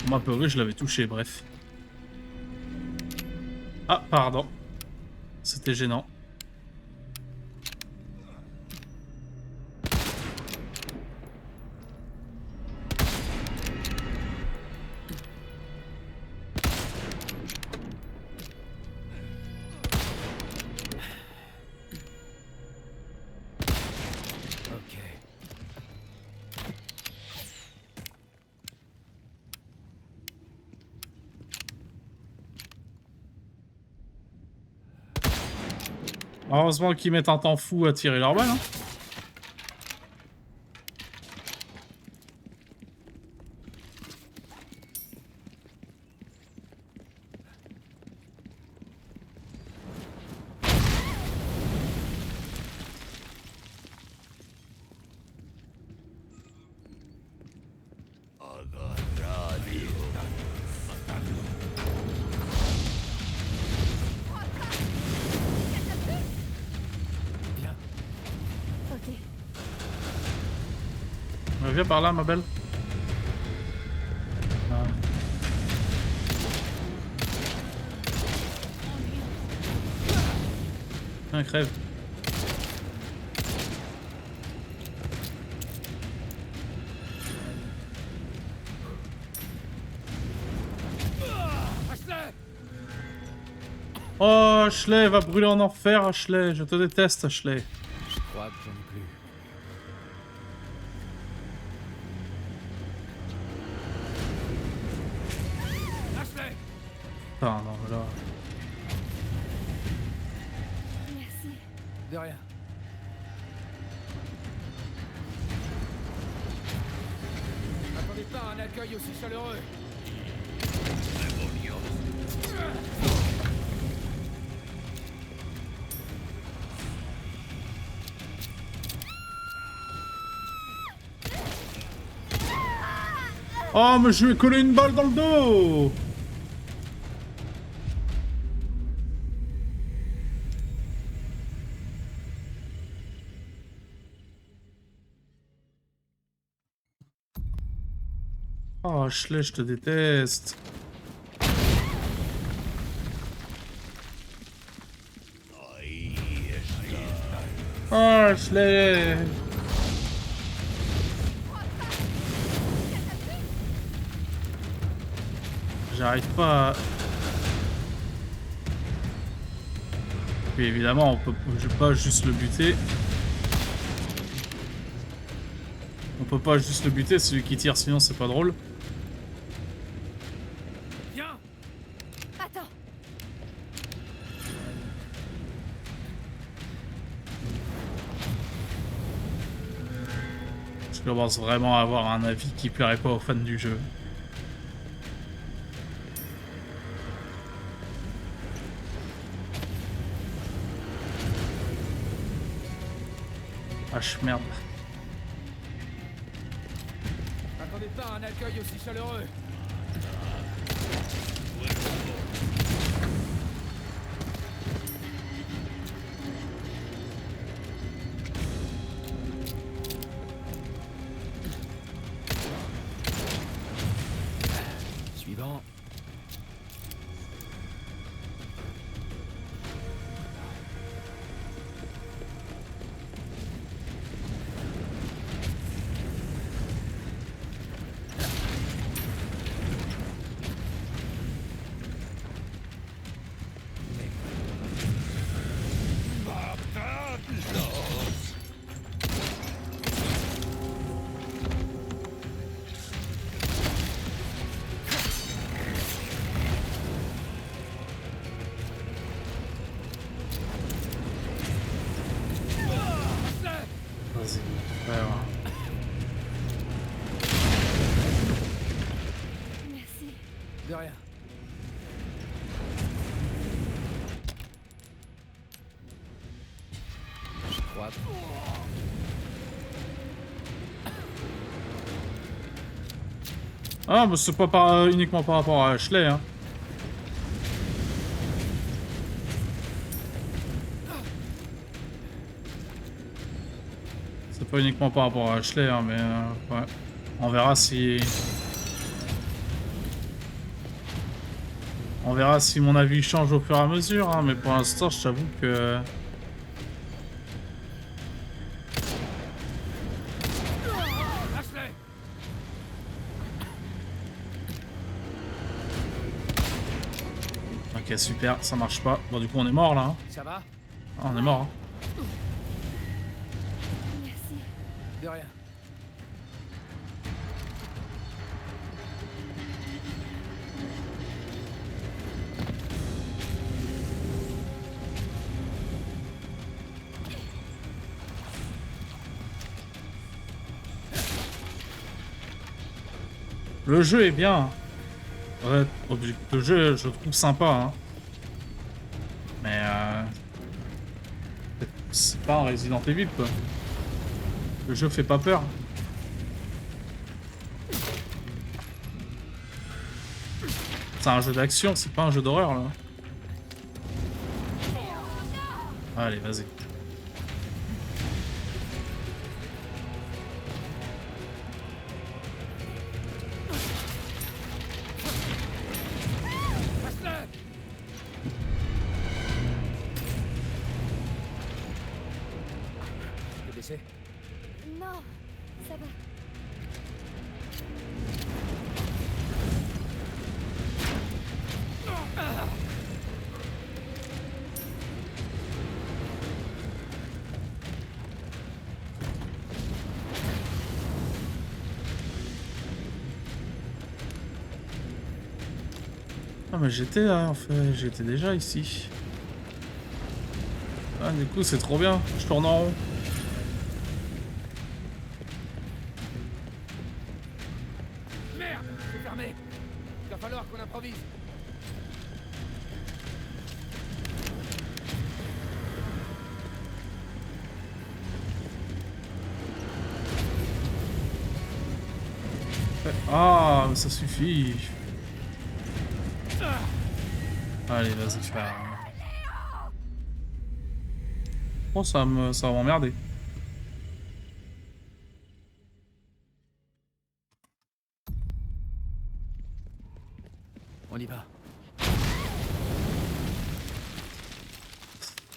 ma peurée, je l'avais touché, bref. Ah, pardon. C'était gênant. Ok. Heureusement qu'ils mettent un temps fou à tirer leur balle, hein. Ok. Viens par là, ma belle. Ah. Tiens, crève. Oh, Ashley, va brûler en enfer, Ashley. Je te déteste, Ashley. Je crois que j'en ai plus. Ashley! Ah non, mais là... De rien. M'attendez pas à un accueil aussi chaleureux. Oh, mais je lui ai collé une balle dans le dos! Oh, Ashley, je te déteste. Oh, Ashley! J'arrive pas à... Puis évidemment, je peux pas juste le buter. On peut pas juste le buter, celui qui tire, sinon c'est pas drôle. Viens. Attends. Je commence vraiment à avoir un avis qui plairait pas aux fans du jeu. Ah, merde. M'attendez pas à un accueil aussi chaleureux. Suivant. Vas-y. Ouais, ouais. Merci. De rien. Je crois. Ah, mais c'est pas uniquement par rapport à Ashley, hein. C'est pas uniquement par rapport à Ashley, hein, mais ouais. On verra si... On verra si mon avis change au fur et à mesure, hein, mais pour l'instant, je t'avoue que... Ashley. Ok, super, ça marche pas. Bon, du coup, on est mort, là. Hein. Ça va? Ah, on est mort, hein. Merci. De rien. Le jeu est bien. Ouais, le jeu, je le trouve sympa, hein. Mais c'est pas un Resident Evil, quoi. Le jeu fait pas peur. C'est un jeu d'action, c'est pas un jeu d'horreur, là. Allez, vas-y. T'es blessé? Non, ça va. Ah mais j'étais là en fait, j'étais déjà ici. Ah, du coup, c'est trop bien. Je tourne en rond. Merde, c'est fermé. Il va falloir qu'on improvise. Ah, mais ça suffit. Allez, vas-y, fais. Oh, ça va m'emmerder. On y va.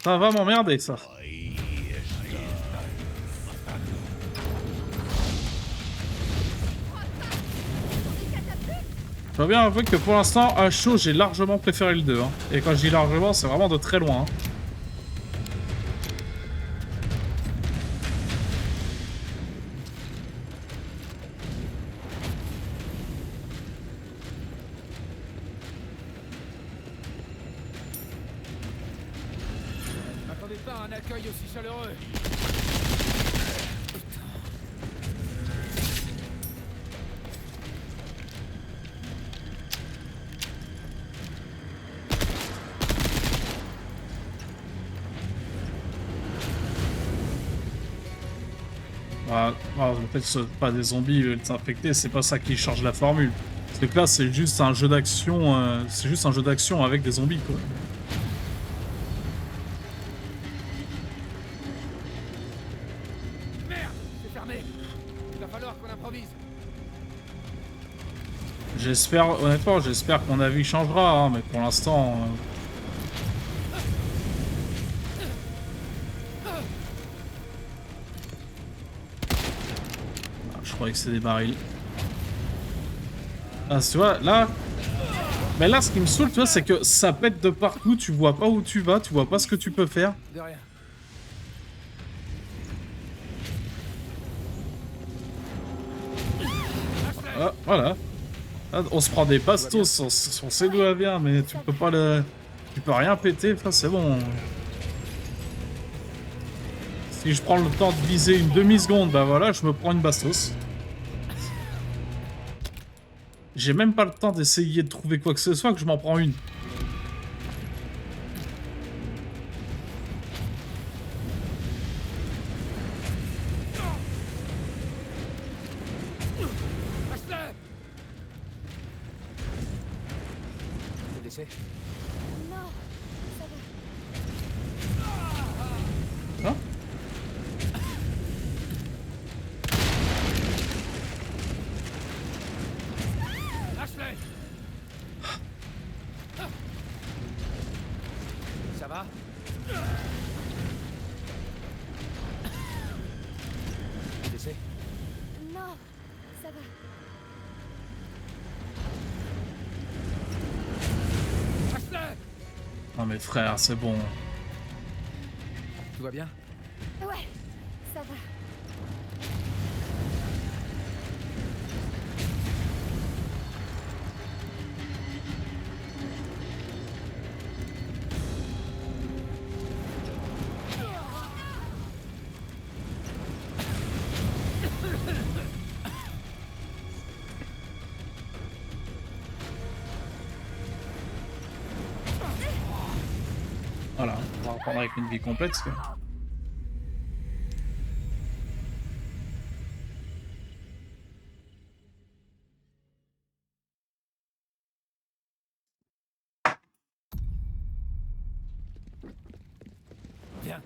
Ça va m'emmerder, ça. Je dois bien avouer que pour l'instant, à chaud, j'ai largement préféré le 2. Hein. Et quand je dis largement, c'est vraiment de très loin. Hein. M'attendez pas à un accueil aussi chaleureux. Bah, peut-être que ce sont pas des zombies infectés, c'est pas ça qui change la formule. Parce que là, c'est juste un jeu d'action, avec des zombies, quoi. Merde, c'est fermé. Il va falloir qu'on improvise. J'espère, honnêtement, j'espère que mon avis changera, hein, mais pour l'instant... Je croyais que c'était des barils. Ah, tu vois, là... Mais là, ce qui me saoule, tu vois, c'est que ça pète de partout, tu vois pas où tu vas, tu vois pas ce que tu peux faire. De rien. Ah, voilà. Là, on se prend des bastos, on sait d'où elle vient, mais tu peux pas le... Tu peux rien péter, enfin, c'est bon. Si je prends le temps de viser une demi-seconde, bah voilà, je me prends une bastos. J'ai même pas le temps d'essayer de trouver quoi que ce soit, que je m'en prends une. T'es blessé? Non, ça va. Hein? Ashley! Ça va? T'es blessé? Non, ça va. Ashley! Non mais frère, c'est bon. Tout va bien? Ouais, ça va. Voilà, on va reprendre avec une vie complète. Parce que... Viens.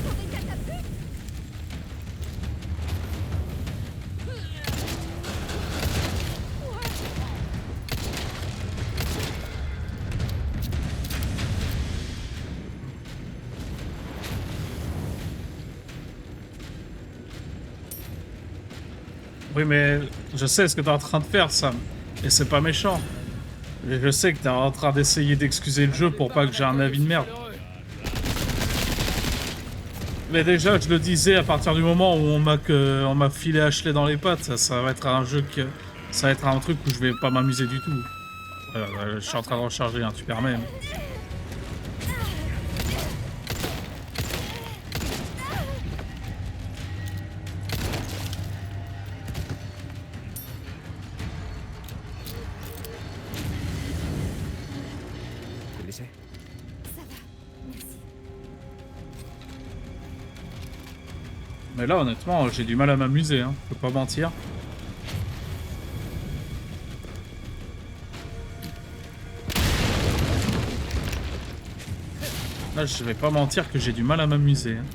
Pour des catapultes? Oui, mais je sais ce que t'es en train de faire, Sam. Et c'est pas méchant. Et je sais que t'es en train d'essayer d'excuser le jeu pour pas que j'ai un avis de merde. Mais déjà, je le disais, à partir du moment où on m'a filé Ashley dans les pattes, ça va être un jeu que... Ça va être un truc où je vais pas m'amuser du tout. Je suis en train de recharger, hein, tu permets. T'es blessé? Ça va, merci. Mais là, honnêtement, j'ai du mal à m'amuser, hein. Je peux pas mentir. Là, je vais pas mentir que j'ai du mal à m'amuser. Hein.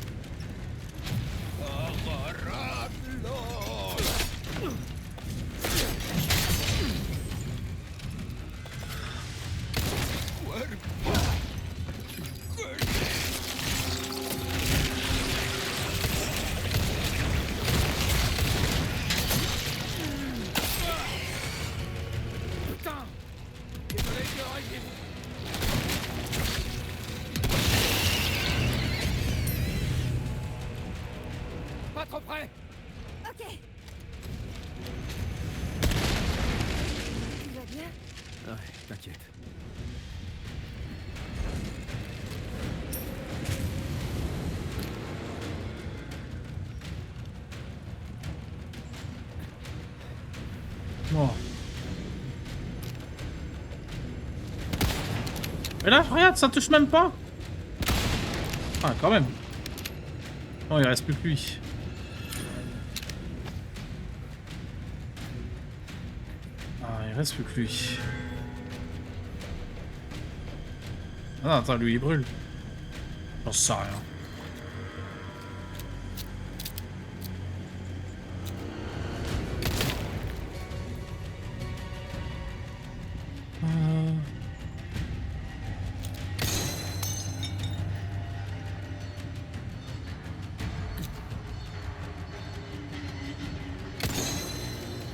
Pas trop près. Ok. Tout va bien? Ouais, t'inquiète. Bon. Et là, regarde, ça touche même pas. Ah, quand même. Non, il reste plus que lui. Ah, il reste plus que lui. Ah non, attends, lui, il brûle. J'en sais rien.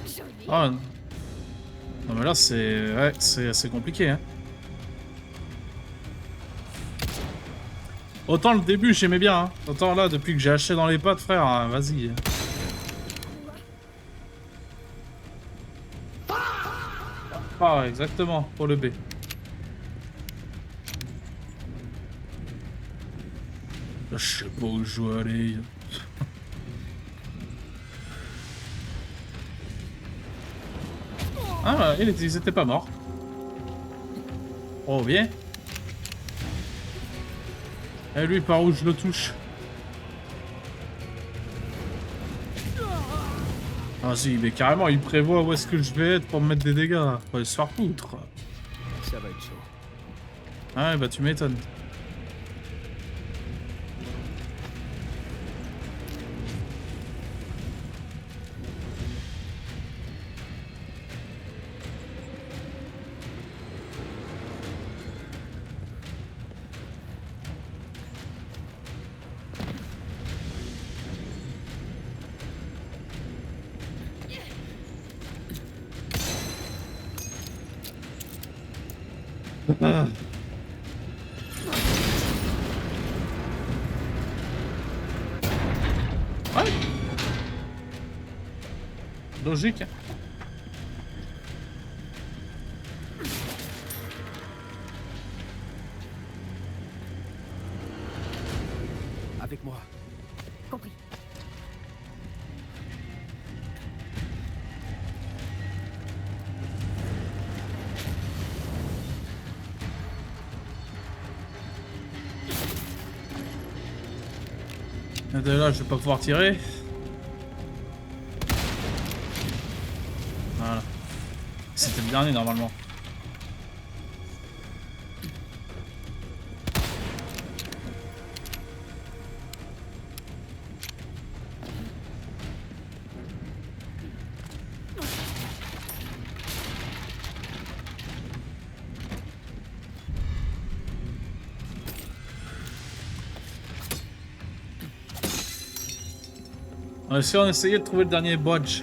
Joli. Ah, non, mais là, c'est... Ouais, c'est assez compliqué, hein. Autant le début, j'aimais bien, hein. Autant là, depuis que j'ai haché dans les pattes, frère, hein, vas-y. Ah, exactement, pour le B. Là, je sais pas où je dois aller. Ah, ils étaient pas morts. Oh, bien. Et lui, par où je le touche? Ah si, mais carrément, il prévoit où est-ce que je vais être pour me mettre des dégâts. On va se faire foutre. Ça va être chaud. Ah ouais, bah tu m'étonnes. Ah. Ouais. Logique. Avec moi. Compris. Et de là, je vais pas pouvoir tirer. Voilà. C'était le dernier normalement. On essayait de trouver le dernier bodge.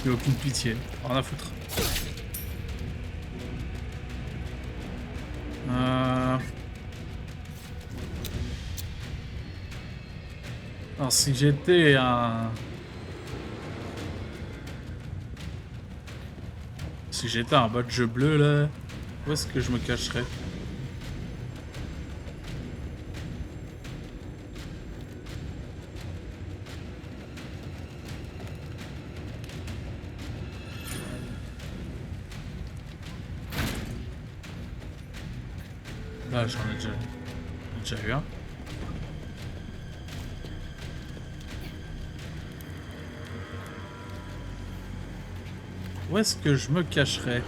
Plus aucune pitié. Rien à foutre. Alors si j'étais un... Si j'étais un badge bleu là, où est-ce que je me cacherais? Là j'en ai déjà eu un. Où est-ce que je me cacherais?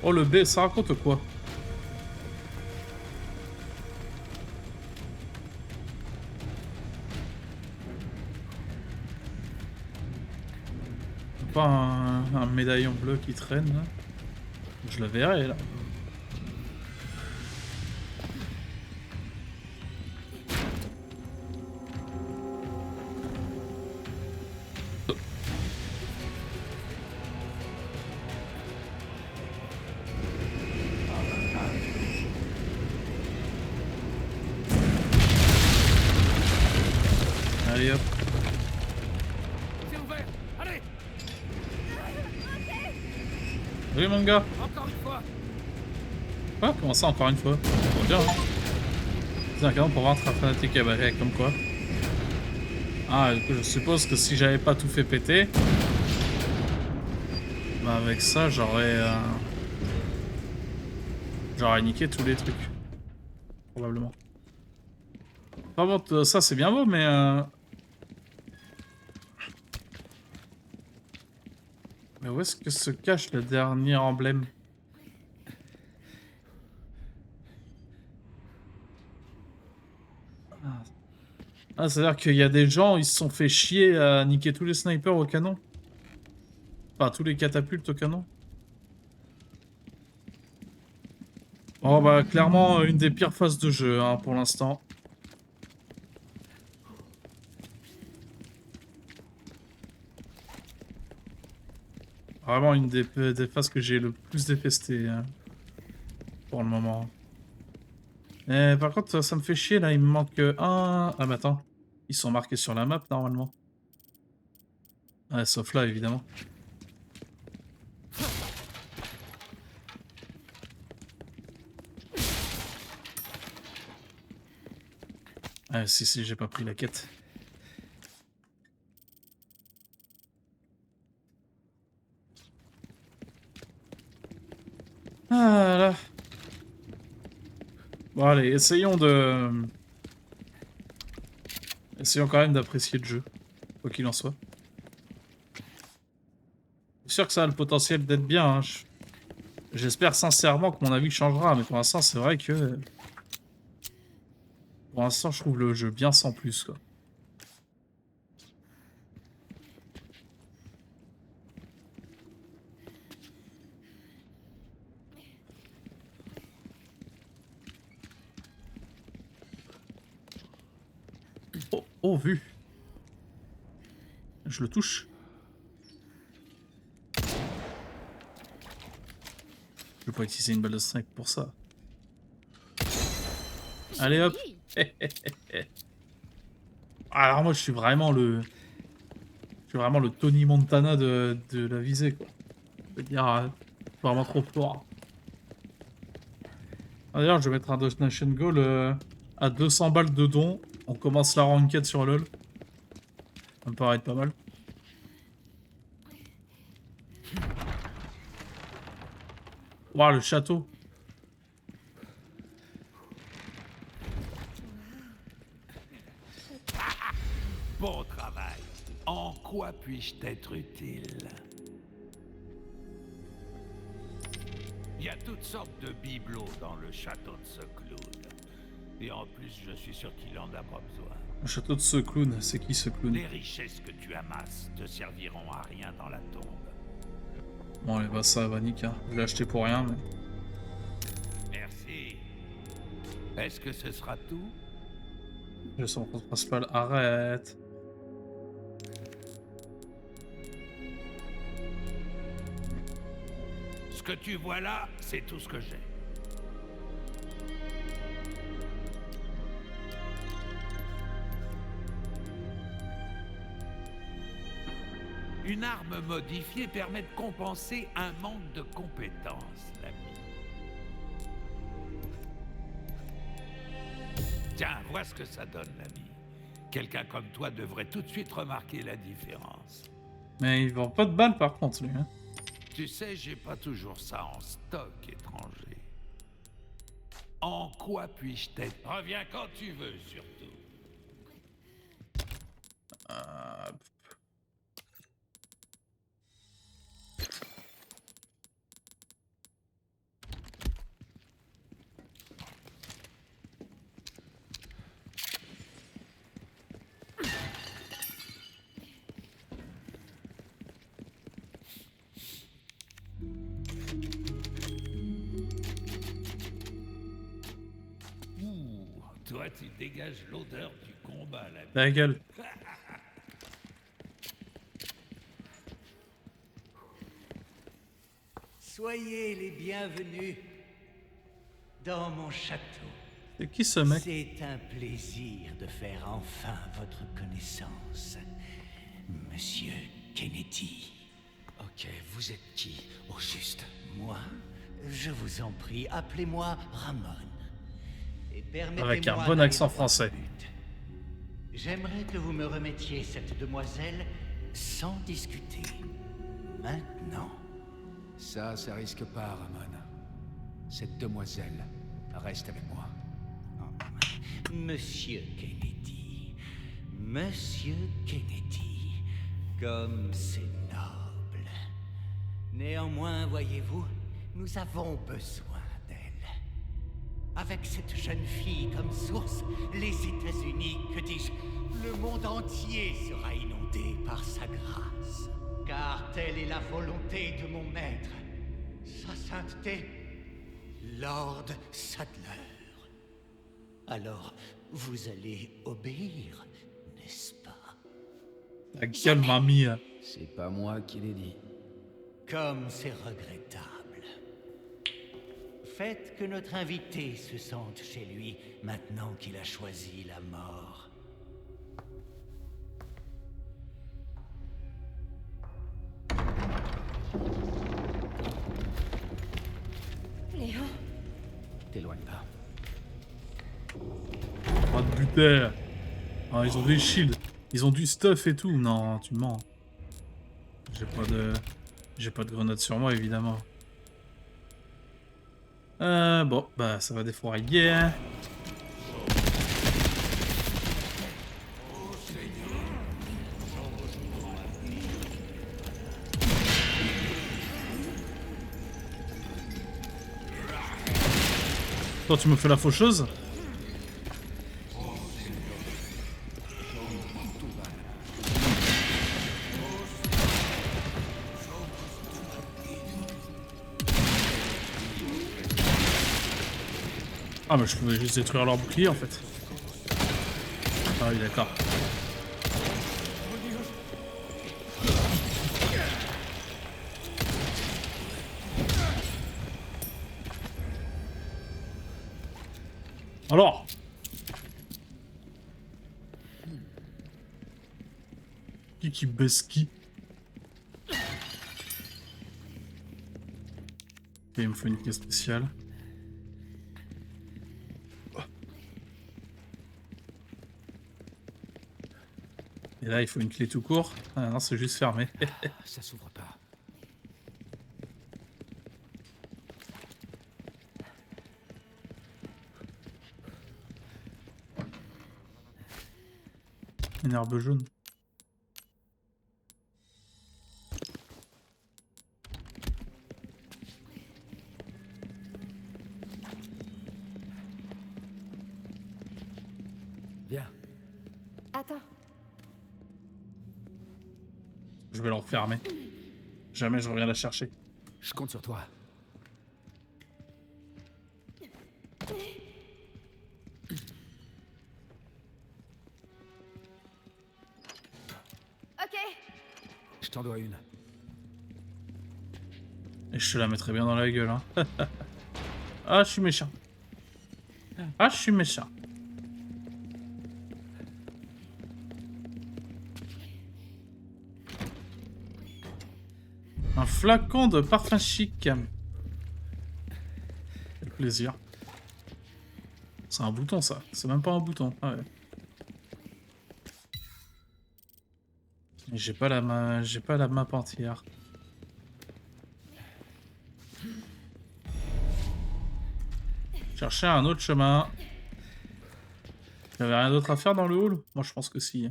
Oh le B, ça raconte quoi? Pas un médaillon bleu qui traîne là? Je le verrai là. Allez hop. C'est ouvert. Allez, Salut mon gars. encore une fois. Ah, comment ça encore une fois? Trop bien hein. C'est un canon pour vaincre un fanatique cabaret, comme quoi. Ah, je suppose que si j'avais pas tout fait péter... Bah avec ça, j'aurais niqué tous les trucs. Probablement. Par contre, ça c'est bien beau, mais... Mais où est-ce que se cache le dernier emblème? Ah, c'est-à-dire qu'il y a des gens, ils se sont fait chier à niquer tous les snipers au canon. Enfin, tous les catapultes au canon. Oh bah, clairement, une des pires phases de jeu, hein, pour l'instant. Vraiment une des phases que j'ai le plus détestées, hein, pour le moment. Mais par contre, ça me fait chier, là, il me manque un... Ah, mais attends. Ils sont marqués sur la map, normalement. Ouais, sauf là, évidemment. Ah, si, j'ai pas pris la quête. Ah là. Bon, allez, essayons quand même d'apprécier le jeu, quoi qu'il en soit. Je suis sûr que ça a le potentiel d'être bien, hein. J'espère sincèrement que mon avis changera, mais pour l'instant, c'est vrai que... Pour l'instant, je trouve le jeu bien sans plus, quoi. Oh, oh, vu. Je le touche. Je vais pas utiliser une balle de 5 pour ça. Allez hop. Alors moi je suis vraiment le... Tony Montana de la visée, quoi. Je veux dire, vraiment trop fort. D'ailleurs je vais mettre un donation goal à 200 balles de dons. On commence la ranked sur LoL. Ça me paraît être pas mal. Waouh, le château. Bon travail. En quoi puis-je t'être utile? Il y a toutes sortes de bibelots dans le château de ce clown. Et en plus, je suis sûr qu'il en a pas besoin. Le château de ce clown, c'est qui ce clown? Les richesses que tu amasses te serviront à rien dans la tombe. Bon, allez, bah ça va, nique, hein. Je l'ai acheté pour rien, mais... Merci. Est-ce que ce sera tout? Le son principal, arrête. Ce que tu vois là, c'est tout ce que j'ai. Une arme modifiée permet de compenser un manque de compétences, l'ami. Tiens, vois ce que ça donne, l'ami. Quelqu'un comme toi devrait tout de suite remarquer la différence. Mais il vend pas de balles par contre, lui. Hein. Tu sais, j'ai pas toujours ça en stock, étranger. En quoi puis-je t'aider? Reviens quand tu veux, surtout. Toi, tu dégages l'odeur du combat, l'ami. Ta gueule. Soyez les bienvenus dans mon château. C'est qui ce mec? C'est un plaisir de faire enfin votre connaissance, Monsieur Kennedy. Ok, vous êtes qui, au juste? Moi, je vous en prie, appelez-moi Ramon. Et permettez-moi Avec un bon d'aller accent droit au français. but. J'aimerais que vous me remettiez cette demoiselle sans discuter. Maintenant. Ça risque pas, Ramon. Cette demoiselle reste avec moi. Monsieur Kennedy. Monsieur Kennedy. Comme c'est noble. Néanmoins, voyez-vous, nous avons besoin d'elle. Avec cette jeune fille comme source, les États-Unis, que dis-je, le monde entier sera inondé par sa grâce. Car telle est la volonté de mon maître, sa sainteté, Lord Sadler. Alors, vous allez obéir, n'est-ce pas? Ta gueule, mamie. C'est pas moi qui l'ai dit. Comme c'est regrettable. Faites que notre invité se sente chez lui maintenant qu'il a choisi la mort. Léon, T'éloigne pas. Pas de buter. Ah, ils ont des shields. Ils ont du stuff et tout. Non, tu mens. J'ai pas de grenade sur moi, évidemment. Bon, bah ça va défourailler. Hein. Toi, tu me fais la faucheuse? Ah, mais je pouvais juste détruire leur bouclier en fait. Ah oui, d'accord. Alors, qui baisse qui? Ok, il me faut une clé spéciale. Et là, il faut une clé tout court. Ah non, c'est juste fermé. Ça s'ouvre pas. Une herbe jaune. Attends. Je vais l'enfermer. Jamais je reviens la chercher. Je compte sur toi. Ok. Je t'en dois une. Et je te la mettrai bien dans la gueule, hein. Ah, je suis méchant. Ah, je suis méchant. Un flacon de parfum chic. Quel plaisir. C'est un bouton, ça. C'est même pas un bouton. Ah ouais. Et j'ai pas la main, j'ai pas la map entière. Chercher un autre chemin. Y'avait rien d'autre à faire dans le hall? Moi je pense que si.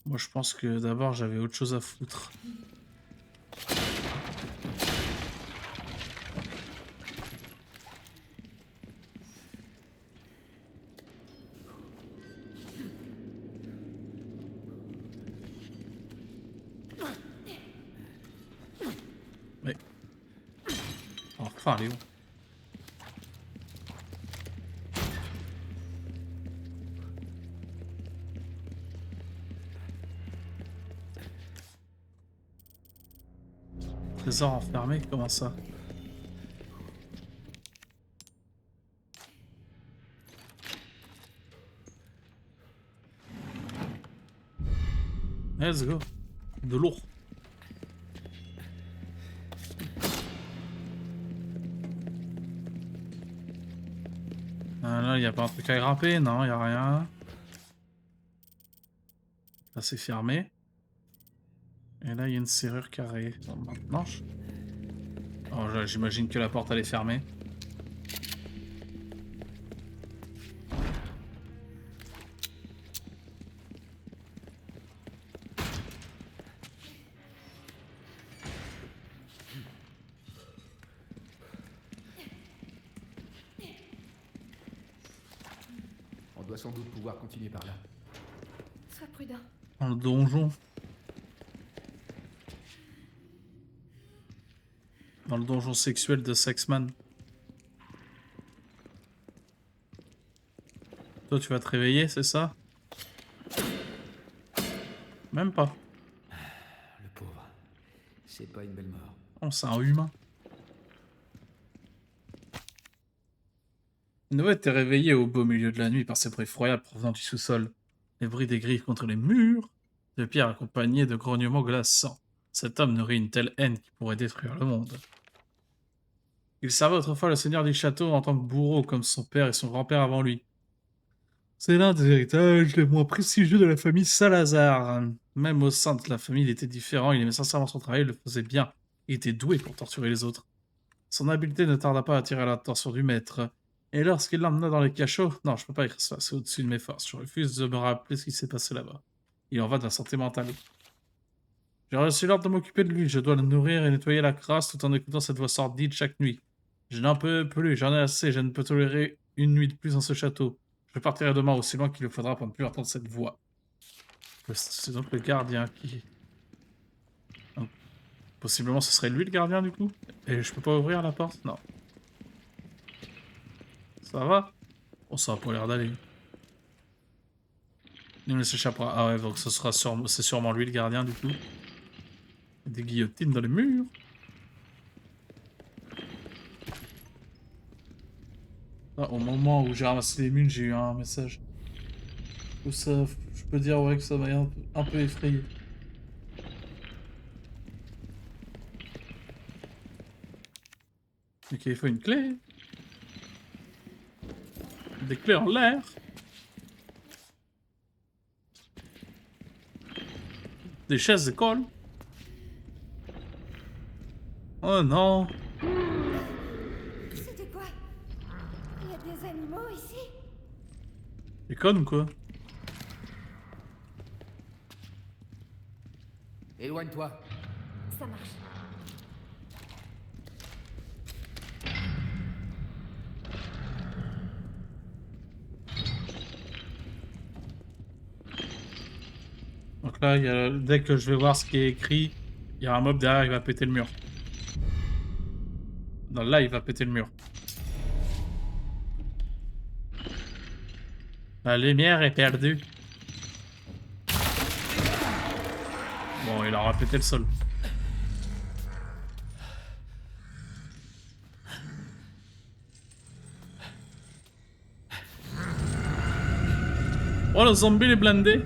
Moi je pense que d'abord j'avais autre chose à foutre. Mais... Enfin, elle est où? Trésor enfermé, comment ça? Let's go. De lourd. Ah, là, il n'y a pas un truc à grimper? Non, il n'y a rien. Là, c'est fermé. Et là, il y a une serrure carrée. Bon, maintenant, oh, j'imagine que la porte, elle est fermée. On doit sans doute pouvoir continuer par là. Sois prudent. Dans le donjon. Dans le donjon sexuel de Sexman. Toi, tu vas te réveiller, c'est ça? Même pas. Le pauvre. C'est pas une belle mort. Oh, c'est un humain. Noé était réveillé au beau milieu de la nuit par ces bruits effroyables provenant du sous-sol. Les bruits des griffes contre les murs, de pierres accompagnés de grognements glaçants. Cet homme nourrit une telle haine qui pourrait détruire le monde. Il servait autrefois le seigneur du château en tant que bourreau comme son père et son grand-père avant lui. C'est l'un des héritages les moins prestigieux de la famille Salazar. Même au sein de la famille, il était différent, il aimait sincèrement son travail, il le faisait bien. Il était doué pour torturer les autres. Son habileté ne tarda pas à attirer l'attention du maître. Et lorsqu'il l'emmena dans les cachots... Non, je peux pas écrire ça, c'est au-dessus de mes forces. Je refuse de me rappeler ce qui s'est passé là-bas. Il en va de la santé mentale. J'ai reçu l'ordre de m'occuper de lui, je dois le nourrir et nettoyer la crasse tout en écoutant cette voix sordide chaque nuit. Je n'en peux plus, j'en ai assez, je ne peux tolérer une nuit de plus dans ce château. Je partirai demain aussi loin qu'il le faudra pour ne plus entendre cette voix. C'est donc le gardien qui... Donc, possiblement ce serait lui le gardien du coup? Et je peux pas ouvrir la porte? Non. Ça va? Bon, ça a pas l'air d'aller. Il me s'échappera. Ah ouais, donc ce sera c'est sûrement lui le gardien du coup. Des guillotines dans les murs. Ah, au moment où j'ai ramassé les mules, j'ai eu un message. Où ça, je peux dire ouais que ça m'a un peu effrayé. Ok, il faut une clé. Des clés en l'air. Des chaises d'école. Oh non. C'était quoi? Il y a des animaux ici? T'es conne ou quoi? Éloigne-toi. Ça marche. Donc là, dès que je vais voir ce qui est écrit, il y a un mob derrière, il va péter le mur. Non, là, il va péter le mur. La lumière est perdue. Bon, il aura pété le sol. Oh, le zombie il est blindé.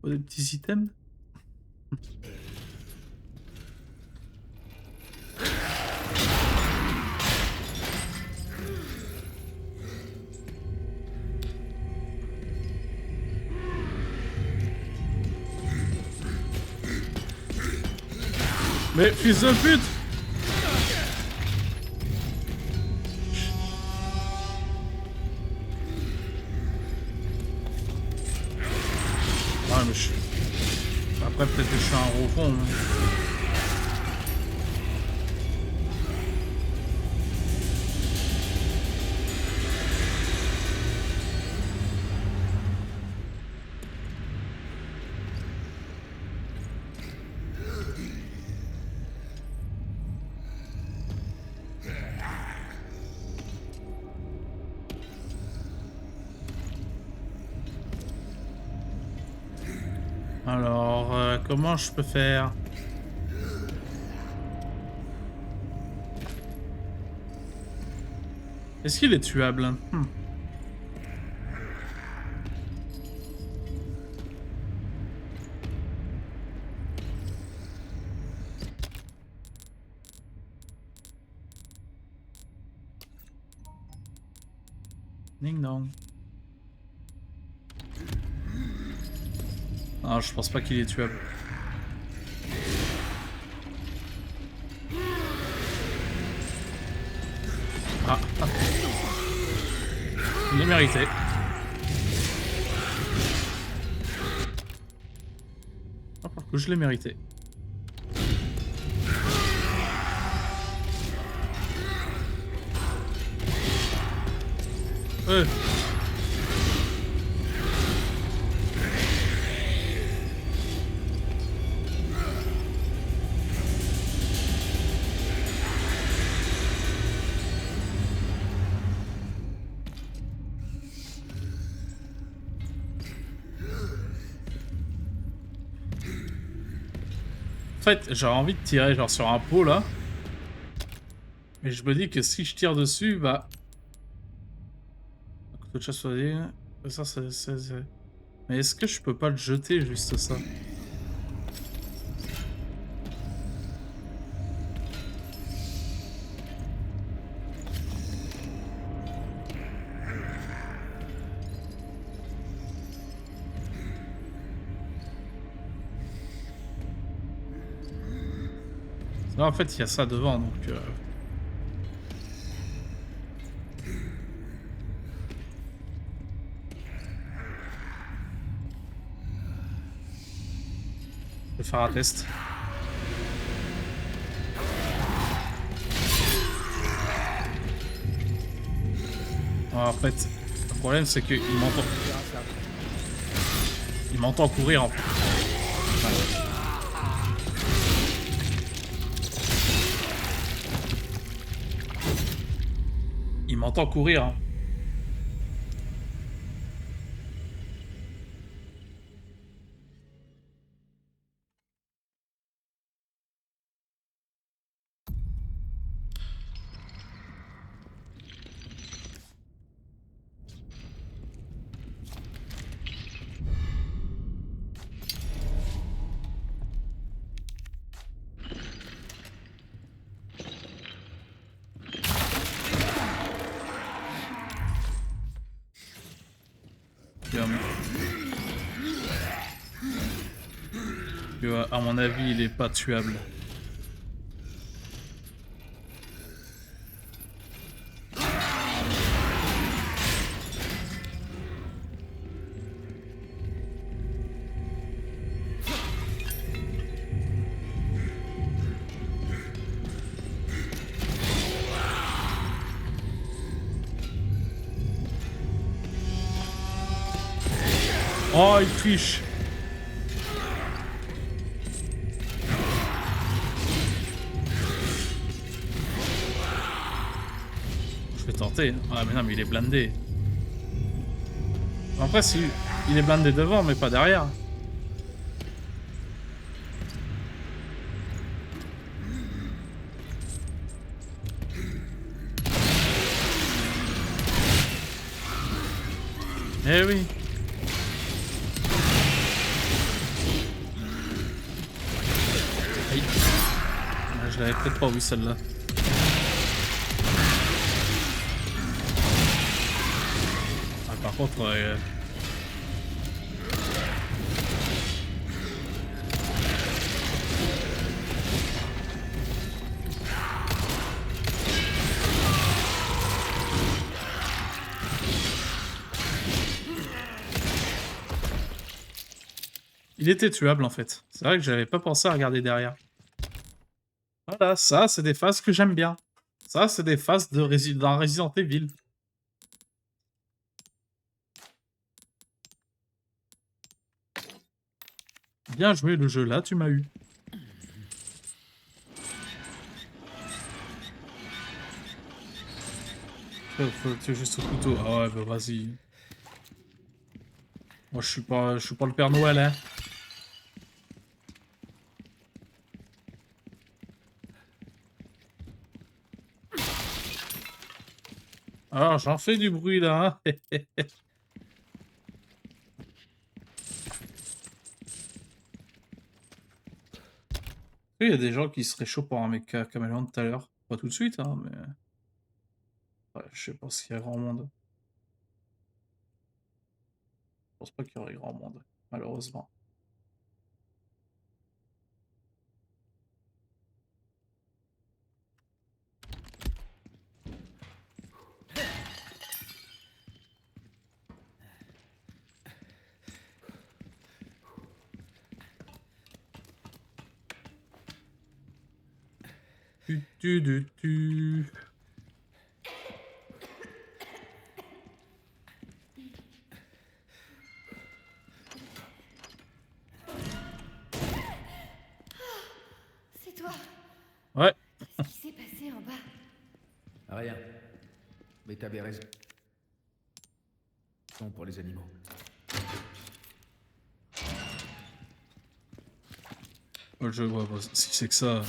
Oh, des petits items. Mais fils de pute! Ouais, mais je... Après, peut-être que je suis un gros con. Hein. Alors, comment je peux faire? Est-ce qu'il est tuable? Ding dong. Non, je pense pas qu'il est tuable. Ah, ah. Il l'a mérité. Ah, pour le coup, je l'ai mérité. Ouais. En fait, j'aurais envie de tirer genre sur un pot là. Mais je me dis que si je tire dessus, bah... Un couteau de chasse choisi. Ça, c'est... Mais est-ce que je peux pas le jeter juste ça? Là, en fait, il y a ça devant, donc... Je vais faire un test. Alors, en fait, le problème, c'est qu'il m'entend... Il m'entend courir, en fait. Ouais. Il m'entend courir. Hein. À mon avis, il est pas tuable. Oh, il triche. Je vais tenter. Ah, mais non, mais il est blindé. Après, si il est blindé devant, mais pas derrière. Eh oui. Aïe. Ah, je l'avais peut-être pas vu celle-là. Ah, par contre, il était tuable en fait. C'est vrai que j'avais pas pensé à regarder derrière. Voilà, ça, c'est des phases que j'aime bien. Ça, c'est des phases de d'un Resident Evil. Bien joué le jeu, là, tu m'as eu. Faut tuer juste au couteau. Ah ouais, bah vas-y. Moi, je suis pas le Père Noël, hein. Alors, j'en fais du bruit, là, hein. Il y a des gens qui seraient chauds pour un mec caméléon tout à l'heure. Pas tout de suite, hein, mais... Ouais, je sais pas s'il y a grand monde. Je pense pas qu'il y aurait grand monde, malheureusement. Tu. C'est toi. Ouais. Qu'est-ce qui s'est passé en bas? Rien. Mais t'avais raison. Pour les animaux. Je vois, bah, si c'est que ça...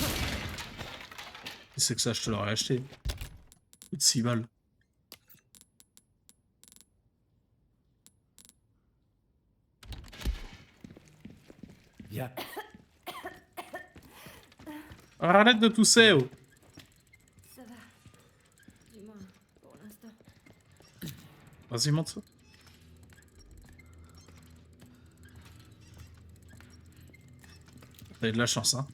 Si c'est que ça, je te l'aurais acheté. Coûte 6 balles. Viens. Arrête de tousser, oh. Ça va. Du moins, pour l'instant. Vas-y, monte ça. T'as eu de la chance, hein.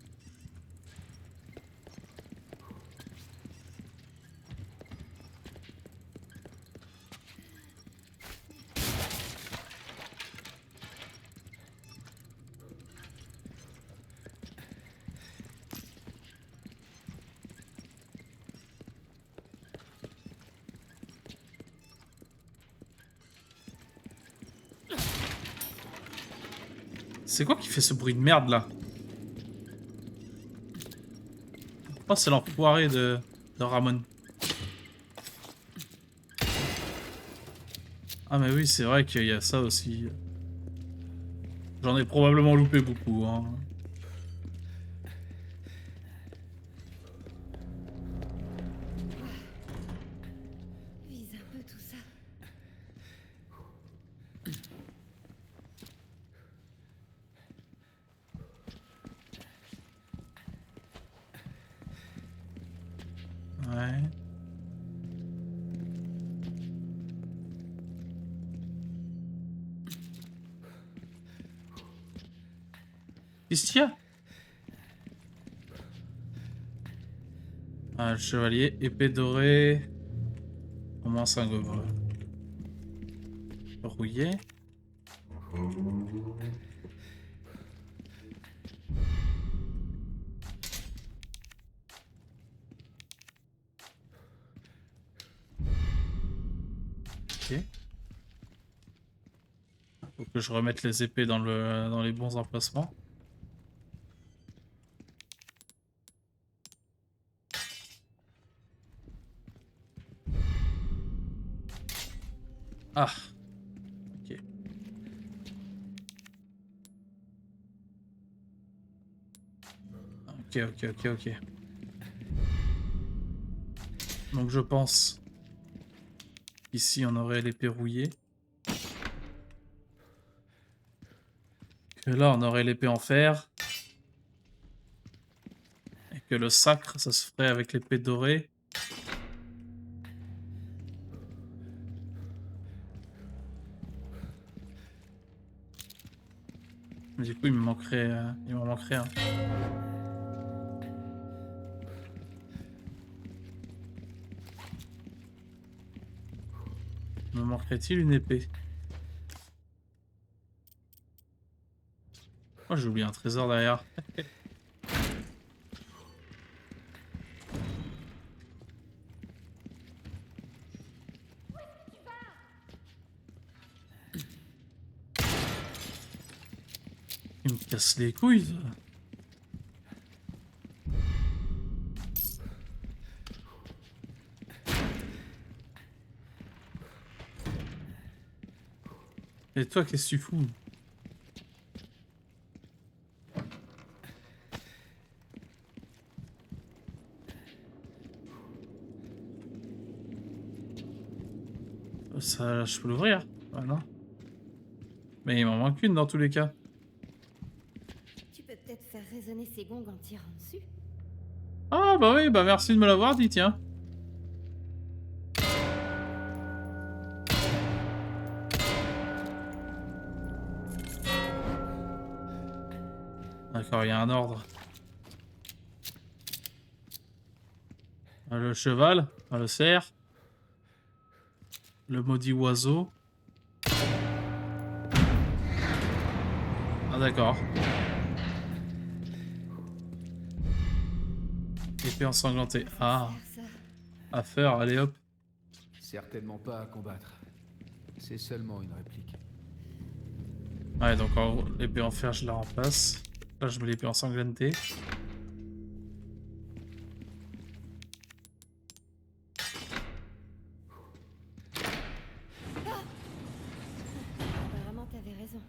C'est quoi qui fait ce bruit de merde, là? Oh, c'est l'enfoiré de Ramon. Ah, mais oui, c'est vrai qu'il y a ça aussi. J'en ai probablement loupé beaucoup, hein. Vise un peu tout ça. Ouais. Qu'est-ce qu'il y a? Ah, chevalier, épée dorée. Au moins 5 gobelet. Rouillé. Ok. Faut que je remette les épées dans les bons emplacements. Ah, ok. Ok. Donc je pense qu'ici on aurait l'épée rouillée. Que là on aurait l'épée en fer. Et que le sacre ça se ferait avec l'épée dorée. Mais du coup il m'en manquerait un. Me manquerait-il une épée? Oh, j'ai oublié un trésor derrière. Il me casse les couilles. Ça. Et toi, qu'est-ce que tu fous? Ça, je peux l'ouvrir? Ah non. Mais il m'en manque une dans tous les cas. Tu peux peut-être faire résonner ces gongs en tirant dessus. Ah bah oui, bah merci de me l'avoir dit, tiens. D'accord, il y a un ordre. Le cheval, le cerf, le maudit oiseau. Ah d'accord. Épée ensanglantée. Ah, Faire ça. à faire, allez hop. Certainement pas à combattre. C'est seulement une réplique. Ouais, donc en gros, l'épée en fer, je la remplace. Là, je mets l'épée ensanglantée. Apparemment, t'avais raison.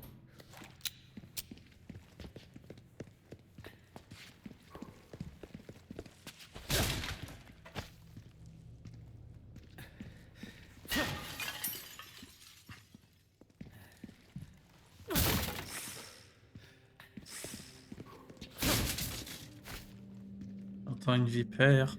J'entends une vipère.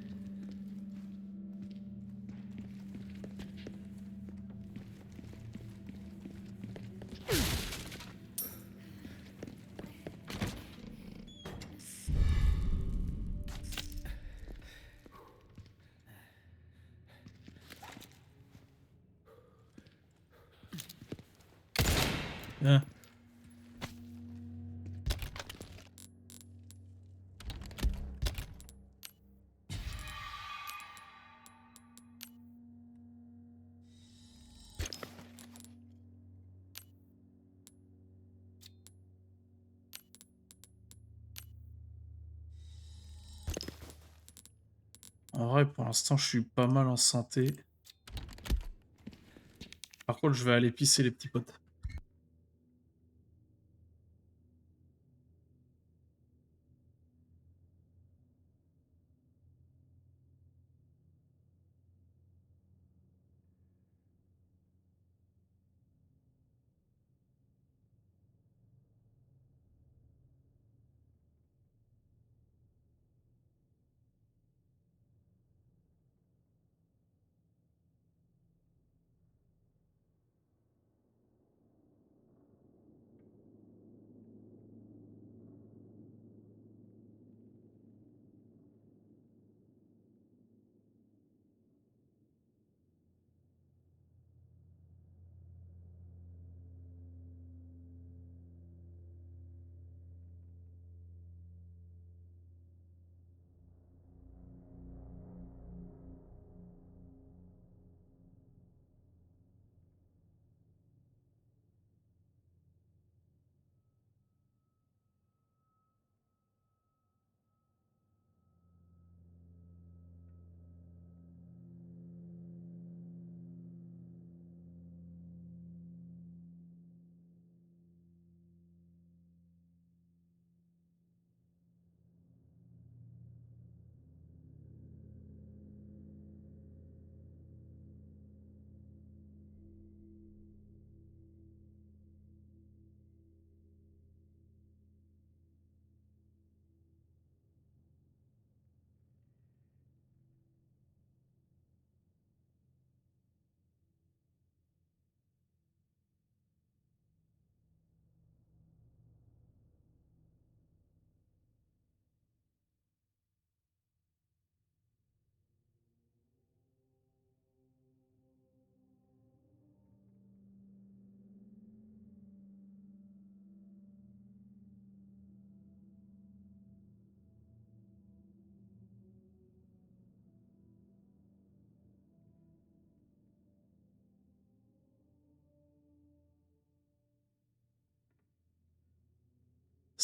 Bien. En vrai, pour l'instant, je suis pas mal en santé. Par contre, je vais aller pisser les petits potes.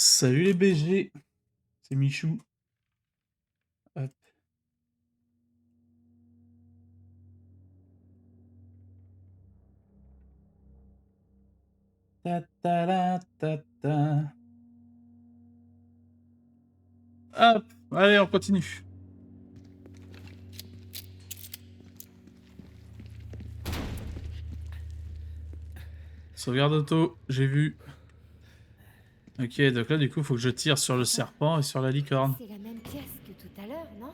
Salut les BG, c'est Michou. Hop. Ta ta la ta ta. Hop, allez, on continue. Sauvegarde auto, j'ai vu. Ok, donc là, du coup, faut que je tire sur le serpent et sur la licorne. C'est la même pièce que tout à l'heure, non?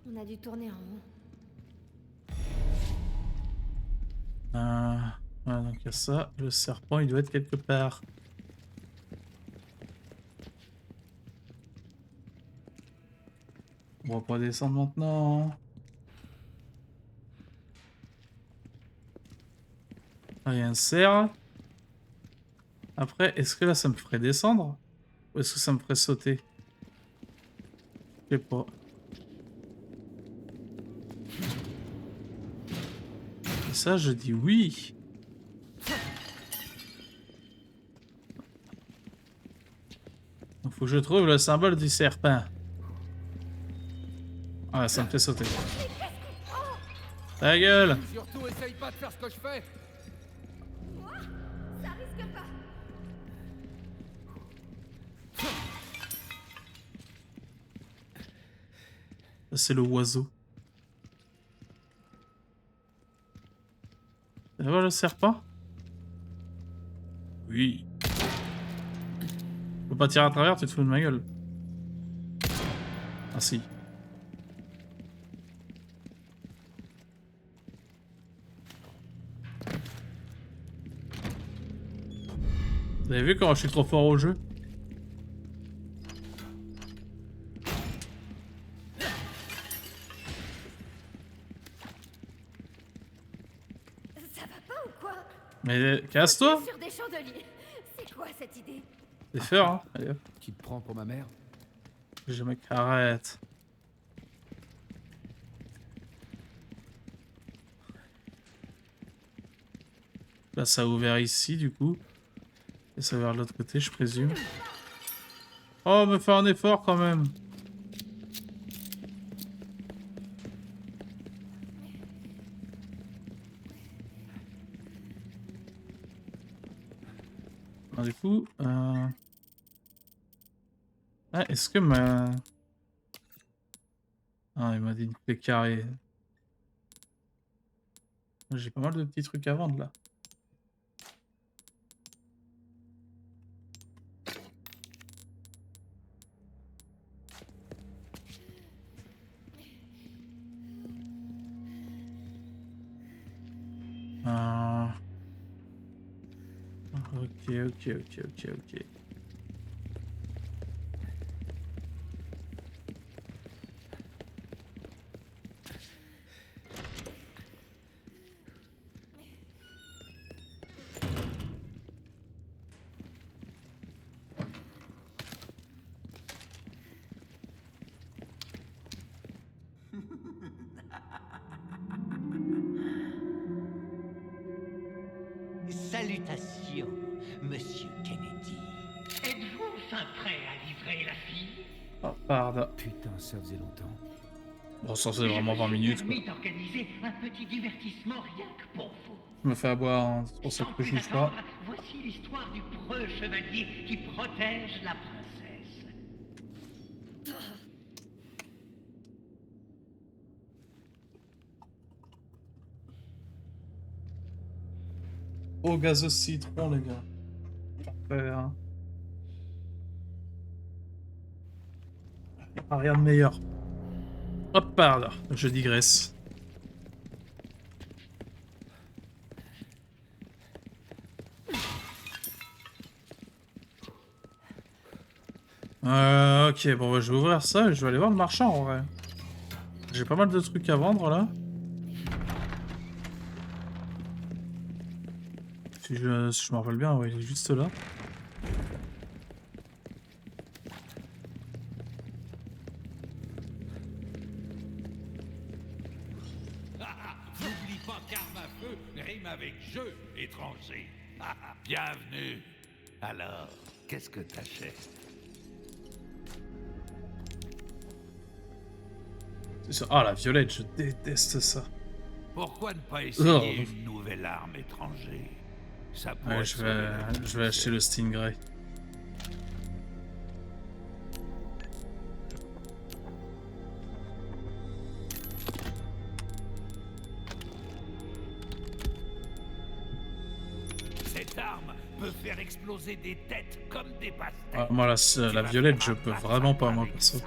On a dû tourner en rond. Voilà, donc il y a ça. Le serpent, il doit être quelque part. On va pas descendre maintenant. Ah, il y a un cerf. Après, est-ce que là, ça me ferait descendre? Ou est-ce que ça me ferait sauter? Je sais pas. Et ça, je dis oui. Donc, faut que je trouve le symbole du serpent. Ah, ça me fait sauter. Ta gueule! Surtout, essaye pas de faire ce que je fais. Ça risque pas. C'est le oiseau. Tu vas voir le serpent? Oui. Je peux pas tirer à travers, tu te fous de ma gueule. Ah si. Vous avez vu comment je suis trop fort au jeu? Ça va pas ou quoi? Mais casse-toi! Sur des chandeliers. C'est quoi cette idée? C'est fort, hein? Allez hop. Tu te prends pour ma mère? Je me arrête. Là, ça a ouvert ici, du coup. Et ça a ouvert de l'autre côté, je présume. Oh, me fait un effort quand même. Ah, du coup, ah, est-ce que ma... Ah, il m'a dit une clé carrée. J'ai pas mal de petits trucs à vendre, là. Ah. Ok. Salutations, Monsieur Kennedy. Êtes-vous enfin prêt à livrer la fille? Oh, pardon. Putain, ça faisait longtemps. Bon, ça c'est vraiment 20 minutes, quoi. Permis d'organiser un petit divertissement rien que pour vous. Je me fais avoir, hein. C'est pour ça Sans que je plus bouge pas. attendre, voici l'histoire du preux chevalier qui protège la princesse. Oh, gazeuse citron, les gars. Parfait, hein. Ah, rien de meilleur. Hop, pardon. Je digresse. Ok, bon, bah, je vais ouvrir ça et je vais aller voir le marchand, en vrai. J'ai pas mal de trucs à vendre, là. Si je me rappelle bien, ouais, il est juste là. N'oublie pas qu'arme à feu rime avec jeu, étranger. Bienvenue. Alors, qu'est-ce que t'achètes? C'est ça. Ah, la violette, je déteste ça. Pourquoi ne pas essayer une nouvelle arme étrangère? Ça pourrait Ouais, te sauver la vie, je vais tu acheter sais. le Stingray. Cette arme peut faire exploser des têtes comme des pastèques. Ah, moi, la Tu vas violette, je faire un peux massacre vraiment pas, moi, avec perso. ça.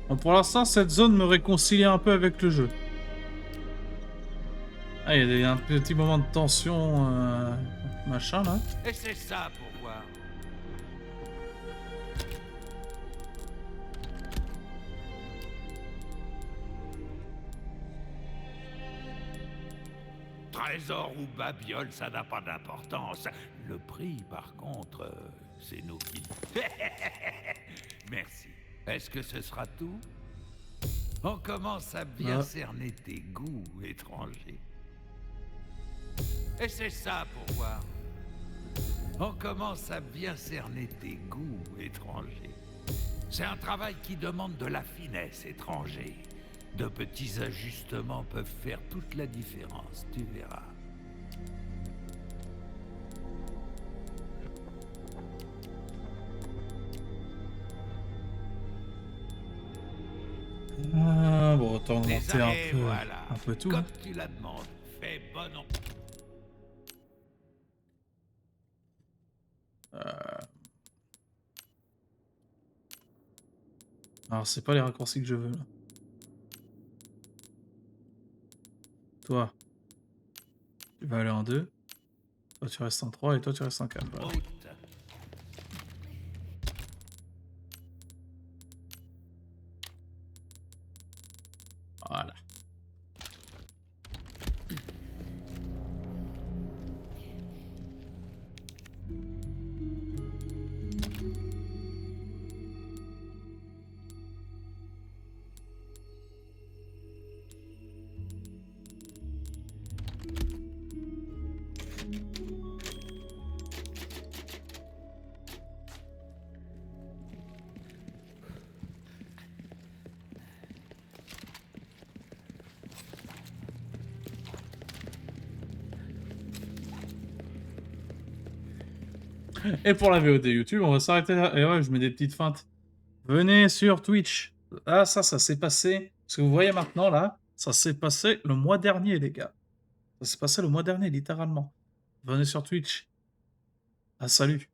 Bon, pour l'instant, cette zone me réconcilie un peu avec le jeu. Ah, il y a un petit moment de tension, machin, là. Et c'est ça pour voir. Trésor ou babiole, ça n'a pas d'importance. Le prix, par contre, c'est nous qui... Merci. Est-ce que ce sera tout? On commence à bien Ah. cerner tes goûts étrangers. Et c'est ça pour voir. On commence à bien cerner tes goûts étrangers. C'est un travail qui demande de la finesse étranger. De petits ajustements peuvent faire toute la différence, tu verras. Ah, bon, autant augmenter Et voilà. un peu tout. Comme hein. tu la demandes, fais bon en... Alors, c'est pas les raccourcis que je veux, là. Toi, tu vas aller en 2. Toi, tu restes en 3 et toi, tu restes en 4. Voilà. route. Voilà. Et pour la VOD YouTube, on va s'arrêter là. Et ouais, je mets des petites feintes. Venez sur Twitch. Ah, ça s'est passé. Ce que vous voyez maintenant, là, ça s'est passé le mois dernier, les gars. Ça s'est passé le mois dernier, littéralement. Venez sur Twitch. Ah, salut.